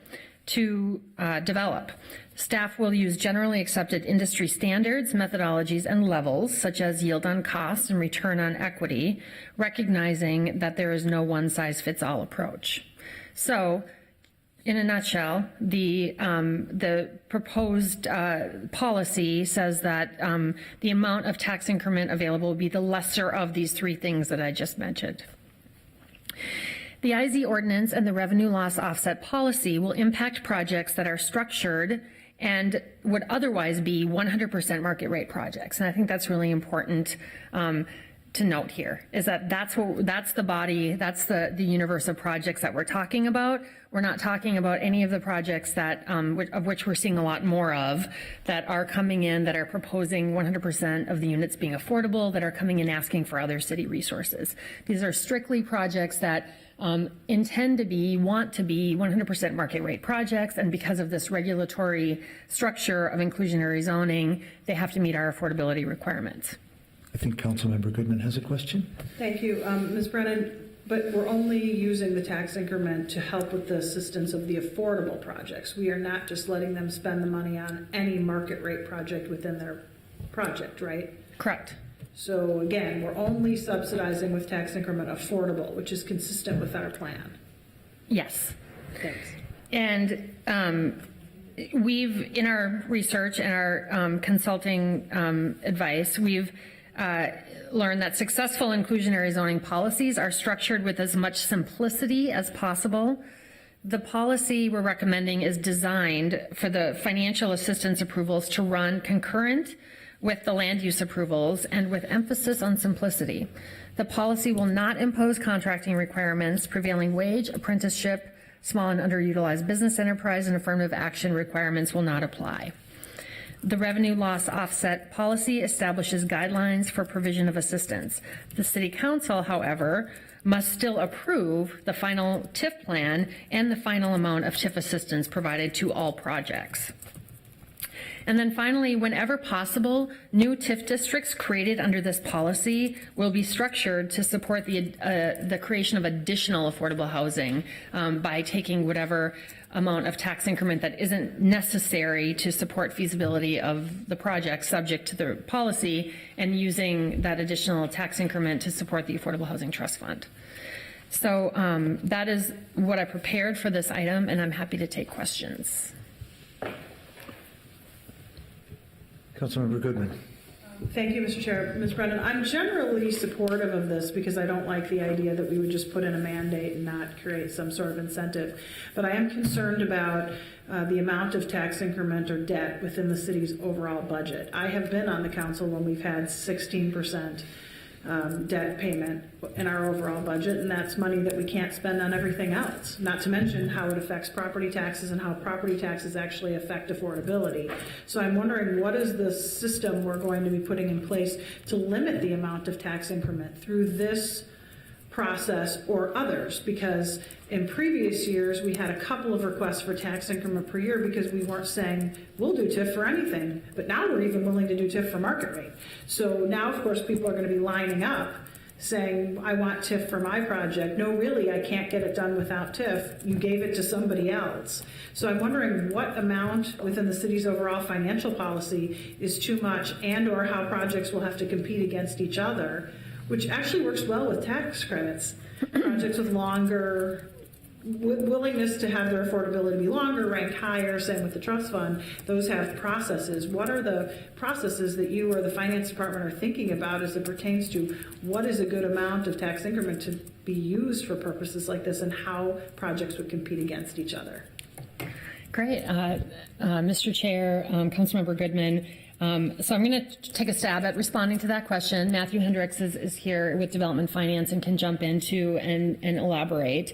to develop. Staff will use generally accepted industry standards, methodologies, and levels, such as yield on cost and return on equity, recognizing that there is no one-size-fits-all approach. So, in a nutshell, the proposed policy says that the amount of tax increment available will be the lesser of these 3 things that I just mentioned. The IZ ordinance and the revenue loss offset policy will impact projects that are structured and would otherwise be 100% market rate projects. And I think that's really important to note here, is that that's the body, that's the universe of projects that we're talking about. We're not talking about any of the projects that of which we're seeing a lot more of, that are coming in, that are proposing 100% of the units being affordable, that are coming in asking for other city resources. These are strictly projects that intend to be, want to be 100% market rate projects, and because of this regulatory structure of inclusionary zoning, they have to meet our affordability requirements. I think Councilmember Goodman has a question. Thank you. Ms. Brennan, but we're only using the tax increment to help with the assistance of the affordable projects. We are not just letting them spend the money on any market rate project within their project, right? Correct. So again, we're only subsidizing with tax increment affordable, which is consistent with our plan. Yes. Thanks. And we've, in our research and our consulting advice, we've learned that successful inclusionary zoning policies are structured with as much simplicity as possible. The policy we're recommending is designed for the financial assistance approvals to run concurrent with the land use approvals and with emphasis on simplicity. The policy will not impose contracting requirements, prevailing wage, apprenticeship, small and underutilized business enterprise, and affirmative action requirements will not apply. The revenue loss offset policy establishes guidelines for provision of assistance. The City Council, however, must still approve the final TIF plan and the final amount of TIF assistance provided to all projects. And then finally, whenever possible, new TIF districts created under this policy will be structured to support the creation of additional affordable housing by taking whatever amount of tax increment that isn't necessary to support feasibility of the project subject to the policy and using that additional tax increment to support the Affordable Housing Trust Fund. So that is what I prepared for this item, and I'm happy to take questions. Councilmember Goodman. Thank you, Mr. Chair. Ms. Brennan, I'm generally supportive of this because I don't like the idea that we would just put in a mandate and not create some sort of incentive. But I am concerned about the amount of tax increment or debt within the city's overall budget. I have been on the council when we've had 16% debt payment in our overall budget, and that's money that we can't spend on everything else, not to mention how it affects property taxes and how property taxes actually affect affordability. So I'm wondering, what is the system we're going to be putting in place to limit the amount of tax increment through this process or others? Because in previous years, we had a couple of requests for tax increment per year because we weren't saying, we'll do TIF for anything, but now we're even willing to do TIF for market rate. So now, of course, people are going to be lining up saying, I want TIF for my project. No, really, I can't get it done without TIF. You gave it to somebody else. So I'm wondering what amount within the city's overall financial policy is too much, and or how projects will have to compete against each other, which actually works well with tax credits. Projects with longer willingness to have their affordability be longer, rank higher, same with the trust fund, those have processes. What are the processes that you or the finance department are thinking about as it pertains to what is a good amount of tax increment to be used for purposes like this, and how projects would compete against each other? Great. Mr. Chair, Councilmember Goodman, so I'm going to take a stab at responding to that question. Matthew Hendricks is here with Development Finance and can jump into and elaborate.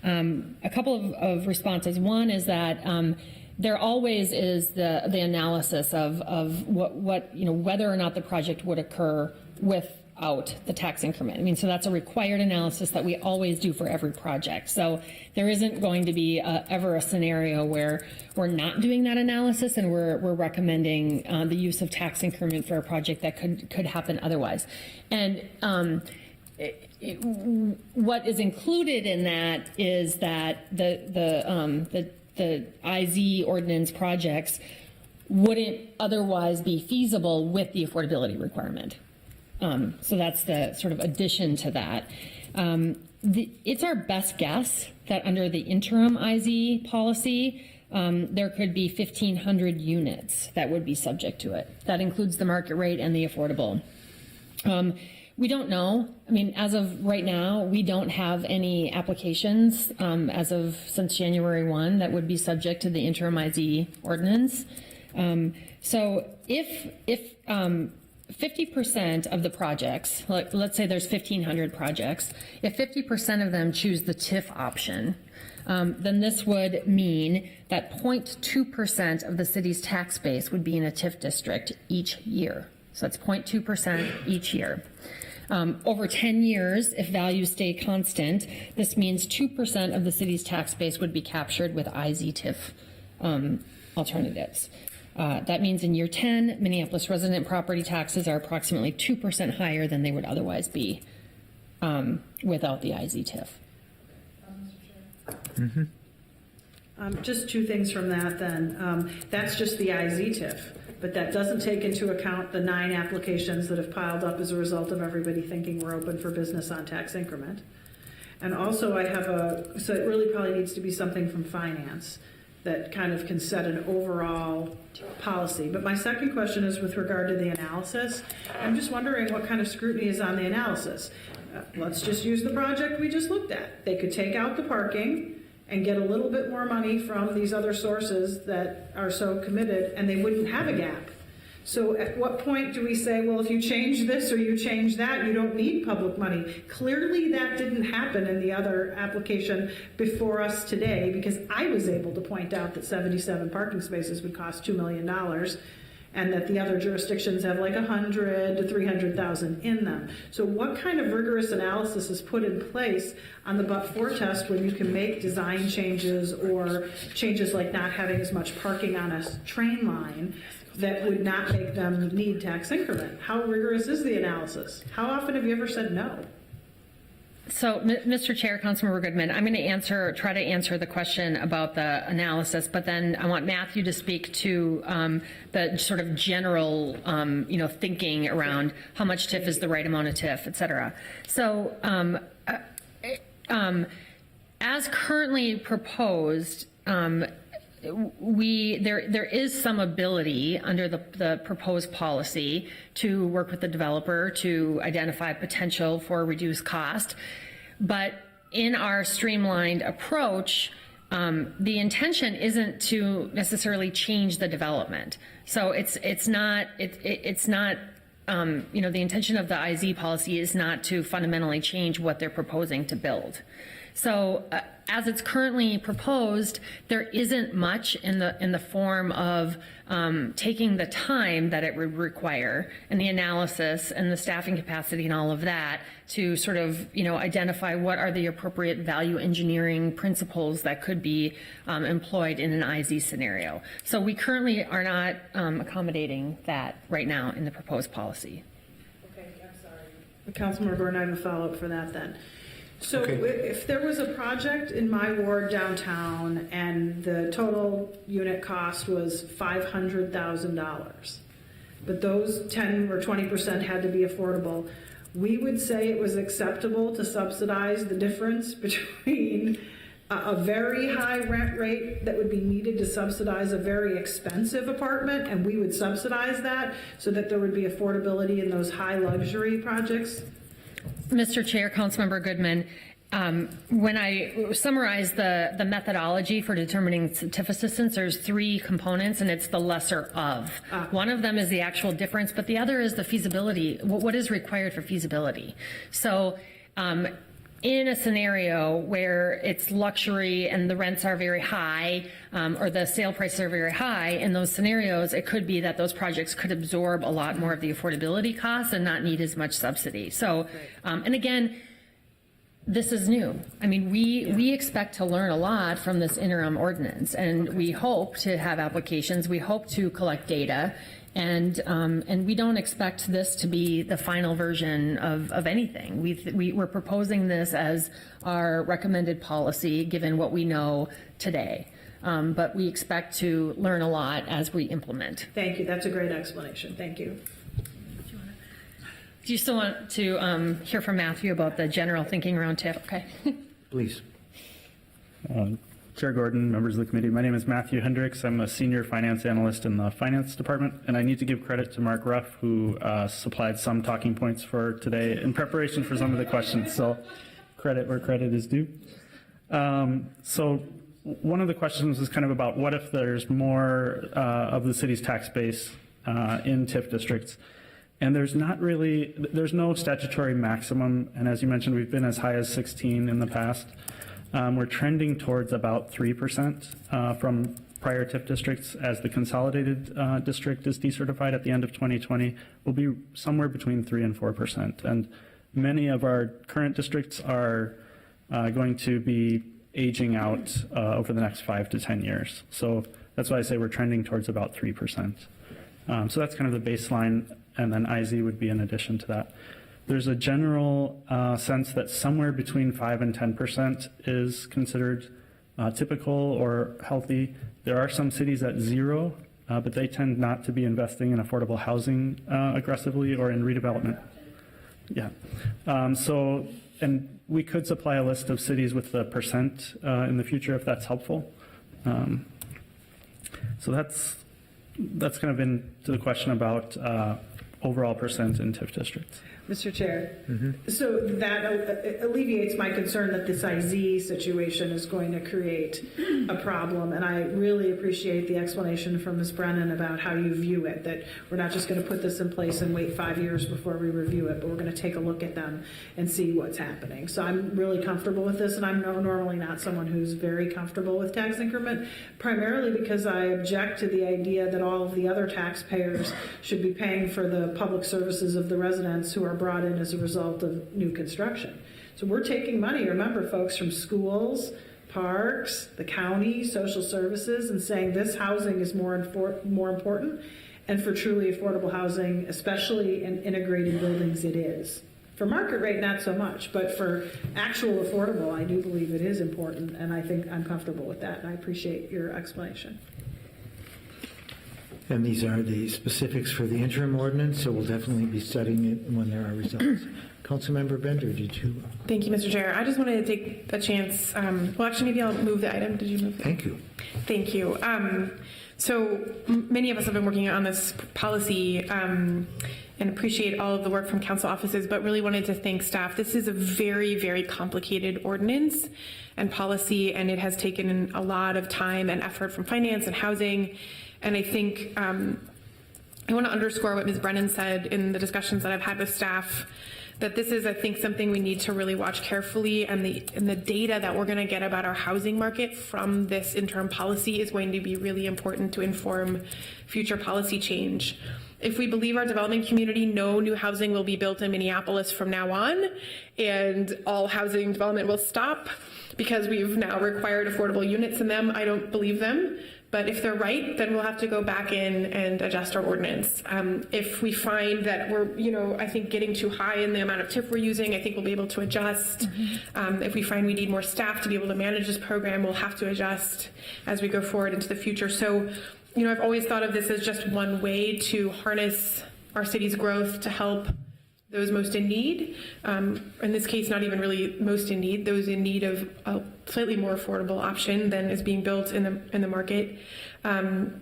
A couple of responses. One is that there always is the analysis of what whether or not the project would occur without the tax increment. I mean, so that's a required analysis that we always do for every project. So there isn't going to be ever a scenario where we're not doing that analysis and we're recommending the use of tax increment for a project that could happen otherwise. And what is included in that is that the IZ ordinance projects wouldn't otherwise be feasible with the affordability requirement. So that's the sort of addition to that. It's our best guess that under the interim IZ policy, there could be 1,500 units that would be subject to it. That includes the market rate and the affordable. We don't know. I mean, as of right now, we don't have any applications since January 1 that would be subject to the interim IZ ordinance. So if 50% of the projects, let's say there's 1,500 projects, if 50% of them choose the TIF option, then this would mean that 0.2% of the city's tax base would be in a TIF district each year. So that's 0.2% each year. Over 10 years, if values stay constant, this means 2% of the city's tax base would be captured with IZ-TIF alternatives. That means in year 10, Minneapolis resident property taxes are approximately 2% higher than they would otherwise be without the IZ-TIF. Just two things from that then. That's just the IZ-TIF, but that doesn't take into account the 9 applications that have piled up as a result of everybody thinking we're open for business on tax increment. And also I have so it really probably needs to be something from finance that kind of can set an overall policy. But my second question is with regard to the analysis. I'm just wondering what kind of scrutiny is on the analysis. Let's just use the project we just looked at. They could take out the parking and get a little bit more money from these other sources that are so committed, and they wouldn't have a gap. So at what point do we say, well, if you change this or you change that, you don't need public money? Clearly that didn't happen in the other application before us today, because I was able to point out that 77 parking spaces would cost $2 million, and that the other jurisdictions have like 100 to 300,000 in them. So what kind of rigorous analysis is put in place on the but-for test when you can make design changes or changes like not having as much parking on a train line that would not make them need tax increment? How rigorous is the analysis? How often have you ever said no? So, Mr. Chair, Councilmember Goodman, I'm going to try to answer the question about the analysis, but then I want Matthew to speak to the sort of general, thinking around how much TIF is the right amount of TIF, et cetera. So, as currently proposed, there is some ability under the proposed policy to work with the developer to identify potential for reduced cost. But in our streamlined approach, the intention isn't to necessarily change the development. So it's not the intention of the IZ policy is not to fundamentally change what they're proposing to build. So as it's currently proposed, there isn't much in the form of taking the time that it would require and the analysis and the staffing capacity and all of that to sort of, identify what are the appropriate value engineering principles that could be employed in an IZ scenario. So we currently are not accommodating that right now in the proposed policy. Okay, I'm sorry. Councilmember Gordon, I have a follow-up for that then. So Okay. if there was a project in my ward downtown and the total unit cost was $500,000, but those 10 or 20% had to be affordable, we would say it was acceptable to subsidize the difference between a very high rent rate that would be needed to subsidize a very expensive apartment, and we would subsidize that so that there would be affordability in those high luxury projects. Mr. Chair, Councilmember Goodman, when I summarize the methodology for determining TIF assistance, there's three components, and it's the lesser of. One of them is the actual difference, but the other is the feasibility, what is required for feasibility. So in a scenario where it's luxury and the rents are very high, or the sale prices are very high, in those scenarios, it could be that those projects could absorb a lot more of the affordability costs and not need as much subsidy. So, and again, this is new. I mean, we expect to learn a lot from this interim ordinance, and we hope to have applications. We hope to collect data. And we don't expect this to be the final version of anything. We're proposing this as our recommended policy, given what we know today. But we expect to learn a lot as we implement. Thank you. That's a great explanation. Thank you. Do you still want to hear from Matthew about the general thinking around TIF? Okay. Please. Chair Gordon, members of the committee, my name is Matthew Hendricks. I'm a senior finance analyst in the finance department, and I need to give credit to Mark Ruff, who supplied some talking points for today in preparation for some of the questions, so credit where credit is due. So one of the questions is kind of about what if there's more of the city's tax base in TIF districts, and there's no statutory maximum, and as you mentioned, we've been as high as 16 in the past. We're trending towards about 3% from prior TIF districts. As the consolidated district is decertified at the end of 2020, will be somewhere between 3 and 4%. And many of our current districts are going to be aging out over the next 5 to 10 years. So that's why I say we're trending towards about 3%. So that's kind of the baseline, and then IZ would be in addition to that. There's a general sense that somewhere between 5 and 10% is considered typical or healthy. There are some cities at 0, but they tend not to be investing in affordable housing aggressively or in redevelopment. Yeah. And we could supply a list of cities with the percent in the future if that's helpful. So that's kind of been to the question about overall percent in TIF districts. Mr. Chair, so that alleviates my concern that this IZ situation is going to create a problem, and I really appreciate the explanation from Ms. Brennan about how you view it, that we're not just going to put this in place and wait 5 years before we review it, but we're going to take a look at them and see what's happening. So I'm really comfortable with this, and I'm normally not someone who's very comfortable with tax increment, primarily because I object to the idea that all of the other taxpayers should be paying for the public services of the residents who are brought in as a result of new construction. So we're taking money, remember folks, from schools, parks, the county, social services, and saying this housing is more important, and for truly affordable housing, especially in integrated buildings, it is. For market rate, not so much, but for actual affordable, I do believe it is important, and I think I'm comfortable with that, and I appreciate your explanation. And these are the specifics for the interim ordinance, so we'll definitely be studying it when there are results. Councilmember Bender, did you? Thank you, Mr. Chair. I just wanted to take a chance. Well, actually, maybe I'll move the item. Did you move it? Thank you. Thank you. So many of us have been working on this policy and appreciate all of the work from council offices, but really wanted to thank staff. This is a very, very complicated ordinance and policy, and it has taken a lot of time and effort from finance and housing. And I think I want to underscore what Ms. Brennan said in the discussions that I've had with staff, that this is, I think, something we need to really watch carefully, and the data that we're going to get about our housing market from this interim policy is going to be really important to inform future policy change. If we believe our development community, no new housing will be built in Minneapolis from now on, and all housing development will stop because we've now required affordable units in them, I don't believe them. But if they're right, then we'll have to go back in and adjust our ordinance. If we find that we're, I think getting too high in the amount of TIF we're using, I think we'll be able to adjust. If we find we need more staff to be able to manage this program, we'll have to adjust as we go forward into the future. So, I've always thought of this as just one way to harness our city's growth to help those most in need. In this case, not even really most in need, those in need of a slightly more affordable option than is being built in the market. And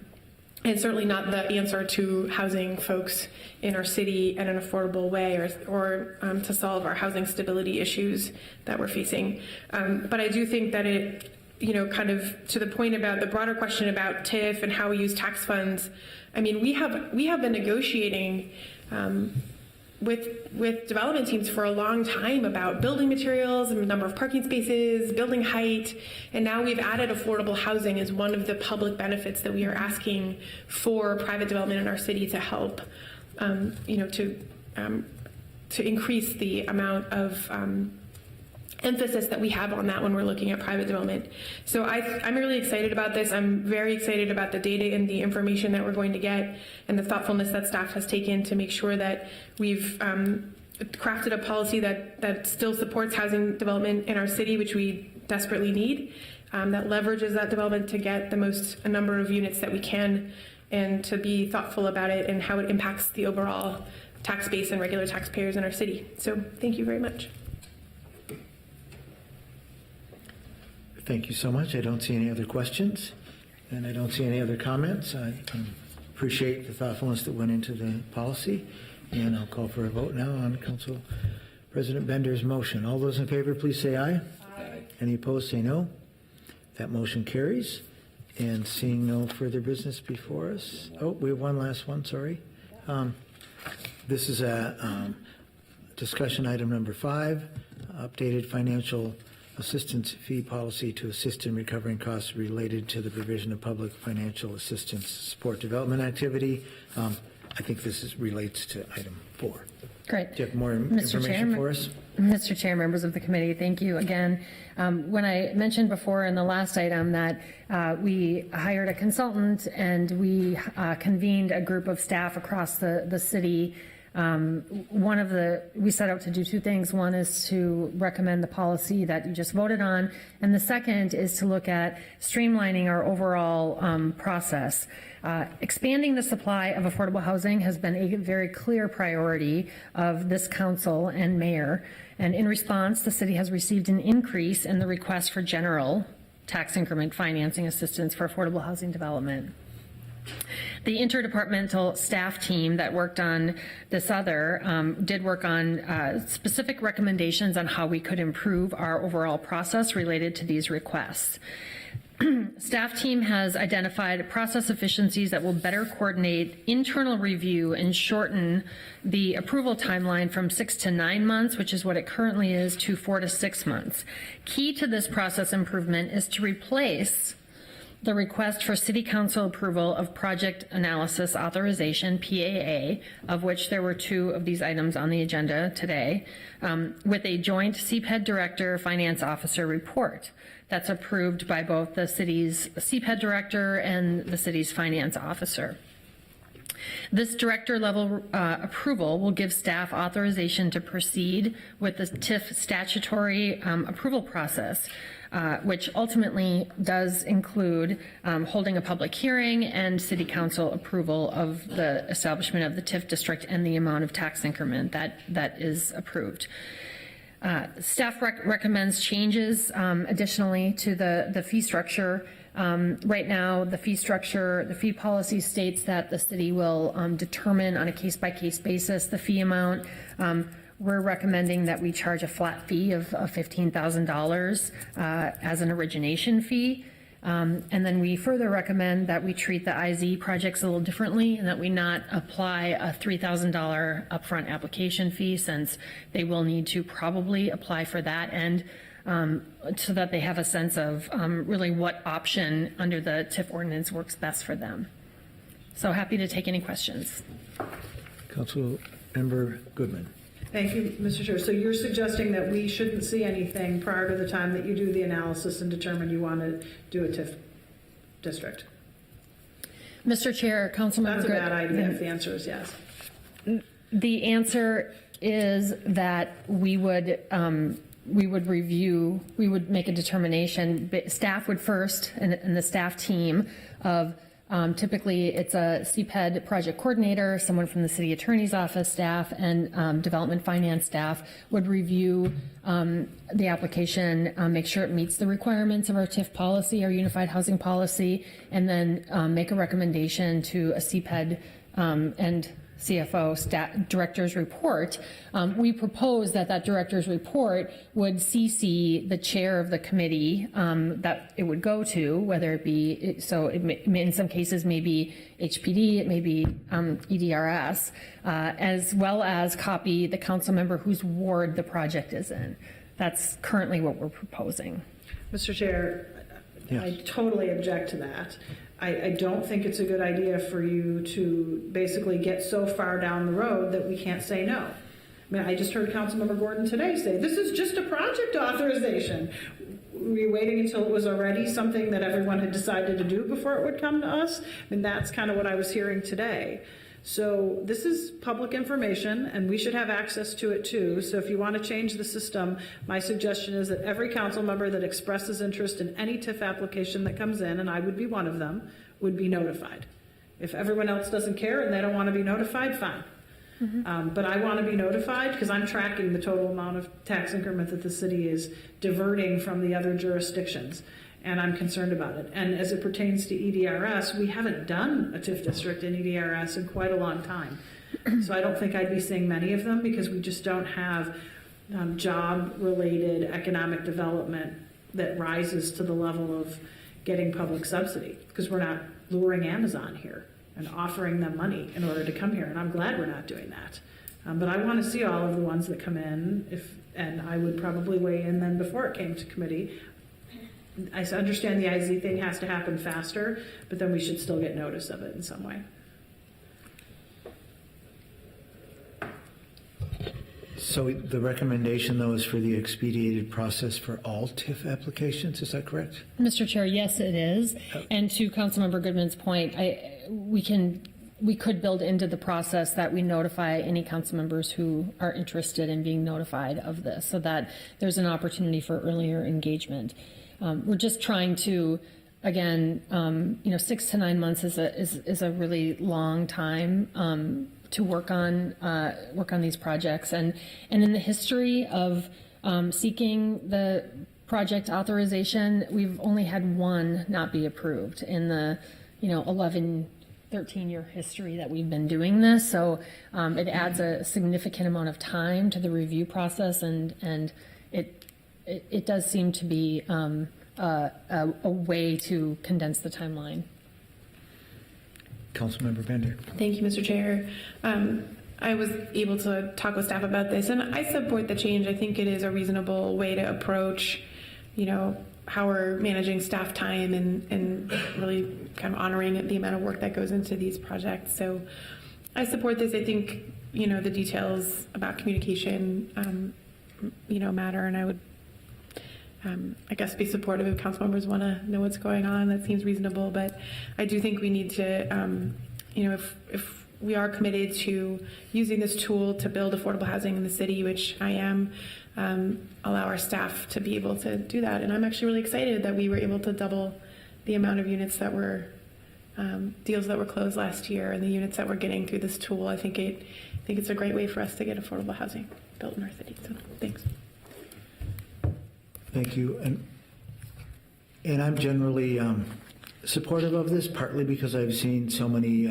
certainly not the answer to housing folks in our city in an affordable way or to solve our housing stability issues that we're facing. But I do think that it, kind of to the point about the broader question about TIF and how we use tax funds, I mean, we have been negotiating with development teams for a long time about building materials and the number of parking spaces, building height, and now we've added affordable housing as one of the public benefits that we are asking for private development in our city to help, to increase the amount of emphasis that we have on that when we're looking at private development. So I'm really excited about this. I'm very excited about the data and the information that we're going to get and the thoughtfulness that staff has taken to make sure that we've crafted a policy that still supports housing development in our city, which we desperately need, that leverages that development to get a number of units that we can, and to be thoughtful about it and how it impacts the overall tax base and regular taxpayers in our city. So thank you very much. Thank you so much. I don't see any other questions, and I don't see any other comments. I appreciate the thoughtfulness that went into the policy, and I'll call for a vote now on Council President Bender's motion. All those in favor, please say aye. Aye. Any opposed, say no. That motion carries. And seeing no further business before us. Oh, we have one last one, sorry. This is a discussion item number 5, updated financial assistance fee policy to assist in recovering costs related to the provision of public financial assistance to support development activity. I think this relates to item 4. Great. Do you have more Mr. information Chair, for us? Mr. Chair, members of the committee, thank you again. When I mentioned before in the last item that we hired a consultant and we convened a group of staff across the city, we set out to do 2 things. One is to recommend the policy that you just voted on, and the second is to look at streamlining our overall process. Expanding the supply of affordable housing has been a very clear priority of this council and mayor, and in response, the city has received an increase in the request for general tax increment financing assistance for affordable housing development. the interdepartmental staff team that worked on this did work on specific recommendations on how we could improve our overall process related to these requests. Staff team has identified process efficiencies that will better coordinate internal review and shorten the approval timeline from 6 to 9 months, which is what it currently is, to 4 to 6 months. Key to this process improvement is to replace the request for City Council approval of project analysis authorization, PAA, of which there were 2 of these items on the agenda today, with a joint CPED Director Finance Officer report that's approved by both the city's CPED Director and the city's Finance Officer. This director level approval will give staff authorization to proceed with the TIF statutory approval process, which ultimately does include holding a public hearing and City Council approval of the establishment of the TIF district and the amount of tax increment that is approved. Staff recommends changes additionally to the fee structure. Right now, the fee policy states that the city will determine on a case-by-case basis the fee amount. We're recommending that we charge a flat fee of $15,000 as an origination fee. And then we further recommend that we treat the IZ projects a little differently and that we not apply a $3,000 upfront application fee, since they will need to probably apply for that, and so that they have a sense of really what option under the TIF ordinance works best for them. So happy to take any questions. Councilmember Goodman. Thank you, Mr. Chair. So you're suggesting that we shouldn't see anything prior to the time that you do the analysis and determine you want to do a TIF district? Mr. Chair, Councilmember That's a bad idea if the answer is yes. The answer is that we would review, we would make a determination. Staff would first, and the staff team of typically it's a CPED project coordinator, someone from the city attorney's office staff, and development finance staff would review the application, make sure it meets the requirements of our TIF policy, our unified housing policy, and then make a recommendation to a CPED and CFO director's report. We propose that director's report would CC the chair of the committee that it would go to, whether it be, so it may, in some cases may be HPD, it may be EDRS, as well as copy the council member whose ward the project is in. That's currently what we're proposing. Mr. Chair, Yes. I totally object to that. I don't think it's a good idea for you to basically get so far down the road that we can't say no. I mean, I just heard Councilmember Gordon today say, this is just a project authorization. Were you waiting until it was already something that everyone had decided to do before it would come to us? I mean, that's kind of what I was hearing today. So this is public information, and we should have access to it too. So if you want to change the system, my suggestion is that every council member that expresses interest in any TIF application that comes in, and I would be one of them, would be notified. If everyone else doesn't care and they don't want to be notified, fine. But I want to be notified because I'm tracking the total amount of tax increment that the city is diverting from the other jurisdictions, and I'm concerned about it. And as it pertains to EDRS, we haven't done a TIF district in EDRS in quite a long time. So I don't think I'd be seeing many of them because we just don't have job-related economic development that rises to the level of getting public subsidy, because we're not luring Amazon here and offering them money in order to come here, and I'm glad we're not doing that. But I want to see all of the ones that come in, and I would probably weigh in then before it came to committee. I understand the IZ thing has to happen faster, but then we should still get notice of it in some way. So the recommendation, though, is for the expedited process for all TIF applications, is that correct? Mr. Chair, yes, it is. And to Councilmember Goodman's point, we could build into the process that we notify any council members who are interested in being notified of this, so that there's an opportunity for earlier engagement. We're just trying to, again, 6 to 9 months is a really long time to work on these projects, and in the history of seeking the project authorization, we've only had one not be approved in the 11 13-year history that we've been doing this, so it adds a significant amount of time to the review process, and it does seem to be a way to condense the timeline. Councilmember Bender. Thank you, Mr. Chair. I was able to talk with staff about this, and I support the change. I think it is a reasonable way to approach, how we're managing staff time and really kind of honoring the amount of work that goes into these projects. So I support this. I think, the details about communication, matter, and I would, I guess, be supportive if council members want to know what's going on. That seems reasonable, but I do think we need to, if we are committed to using this tool to build affordable housing in the city, which I am, allow our staff to be able to do that. And I'm actually really excited that we were able to double the amount of units that were, deals that were closed last year, and the units that we're getting through this tool. I think it's a great way for us to get affordable housing built in our city. So thanks. Thank you. And I'm generally supportive of this, partly because I've seen so many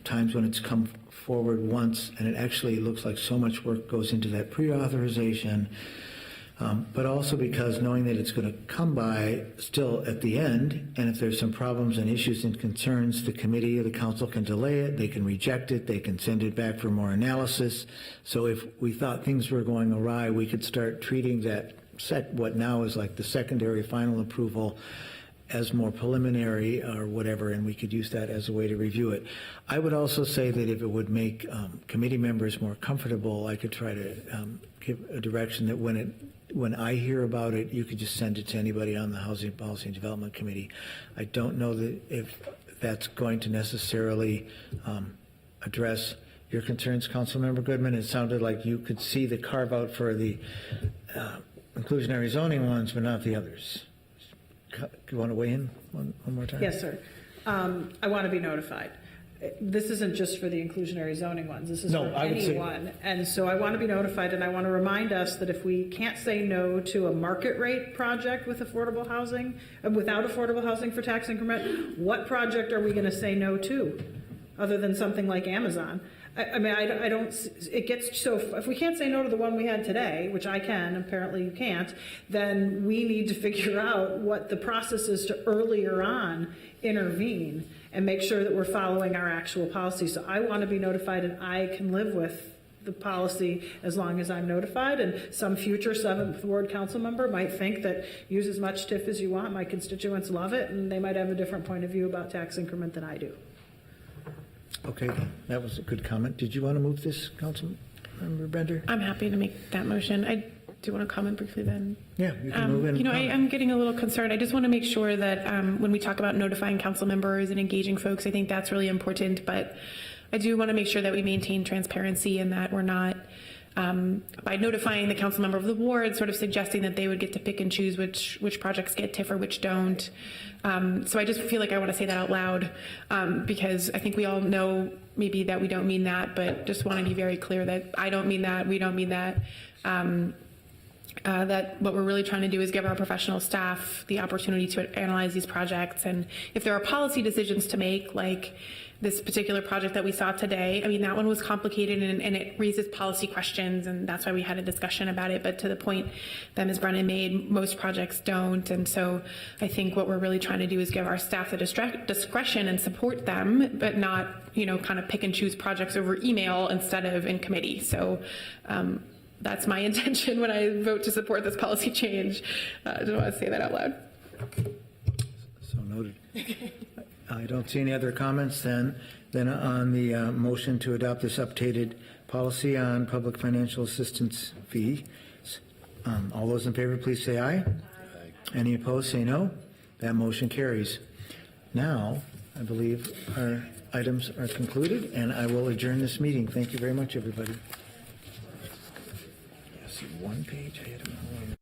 times when it's come forward once and it actually looks like so much work goes into that pre-authorization, but also because knowing that it's going to come by still at the end, and if there's some problems and issues and concerns, the committee or the council can delay it, they can reject it, they can send it back for more analysis. So if we thought things were going awry, we could start treating that what now is like the secondary final approval as more preliminary or whatever, and we could use that as a way to review it. I would also say that if it would make committee members more comfortable, I could try to give a direction that when I hear about it, you could just send it to anybody on the Housing Policy and Development Committee. I don't know that if that's going to necessarily address your concerns, Councilmember Goodman. It sounded like you could see the carve out for the inclusionary zoning ones, but not the others. Do you want to weigh in one more time? Yes, sir. I want to be notified. This isn't just for the inclusionary zoning ones. This is for anyone. And so I want to be notified, and I want to remind us that if we can't say no to a market rate project with affordable housing, without affordable housing for tax increment, what project are we going to say no to, other than something like Amazon? I mean, I don't, it gets, so if we can't say no to the one we had today, which I can, apparently you can't, then we need to figure out what the process is to earlier on intervene and make sure that we're following our actual policy. So I want to be notified, and I can live with the policy as long as I'm notified. And some future 7th Ward council member might think that use as much TIF as you want. My constituents love it, and they might have a different point of view about tax increment than I do. Okay, that was a good comment. Did you want to move this, Councilmember Bender? I'm happy to make that motion. I do want to comment briefly then. Yeah, you can move in. I'm getting a little concerned. I just want to make sure that when we talk about notifying council members and engaging folks, I think that's really important. But I do want to make sure that we maintain transparency and that we're not, by notifying the council member of the ward, sort of suggesting that they would get to pick and choose which projects get TIF or which don't. So I just feel like I want to say that out loud because I think we all know maybe that we don't mean that, but just want to be very clear that I don't mean that, we don't mean that. That what we're really trying to do is give our professional staff the opportunity to analyze these projects. And if there are policy decisions to make, like this particular project that we saw today, I mean, that one was complicated and it raises policy questions, and that's why we had a discussion about it. But to the point that Ms. Brennan made, most projects don't. And so I think what we're really trying to do is give our staff the discretion and support them, but not, kind of pick and choose projects over email instead of in committee. So that's my intention when I vote to support this policy change. I just want to say that out loud. So noted. I don't see any other comments then on the motion to adopt this updated policy on public financial assistance fees. All those in favor, please say aye. Aye. Any opposed, say no. That motion carries. Now, I believe our items are concluded, and I will adjourn this meeting. Thank you very much, everybody. I see one page. I had them all on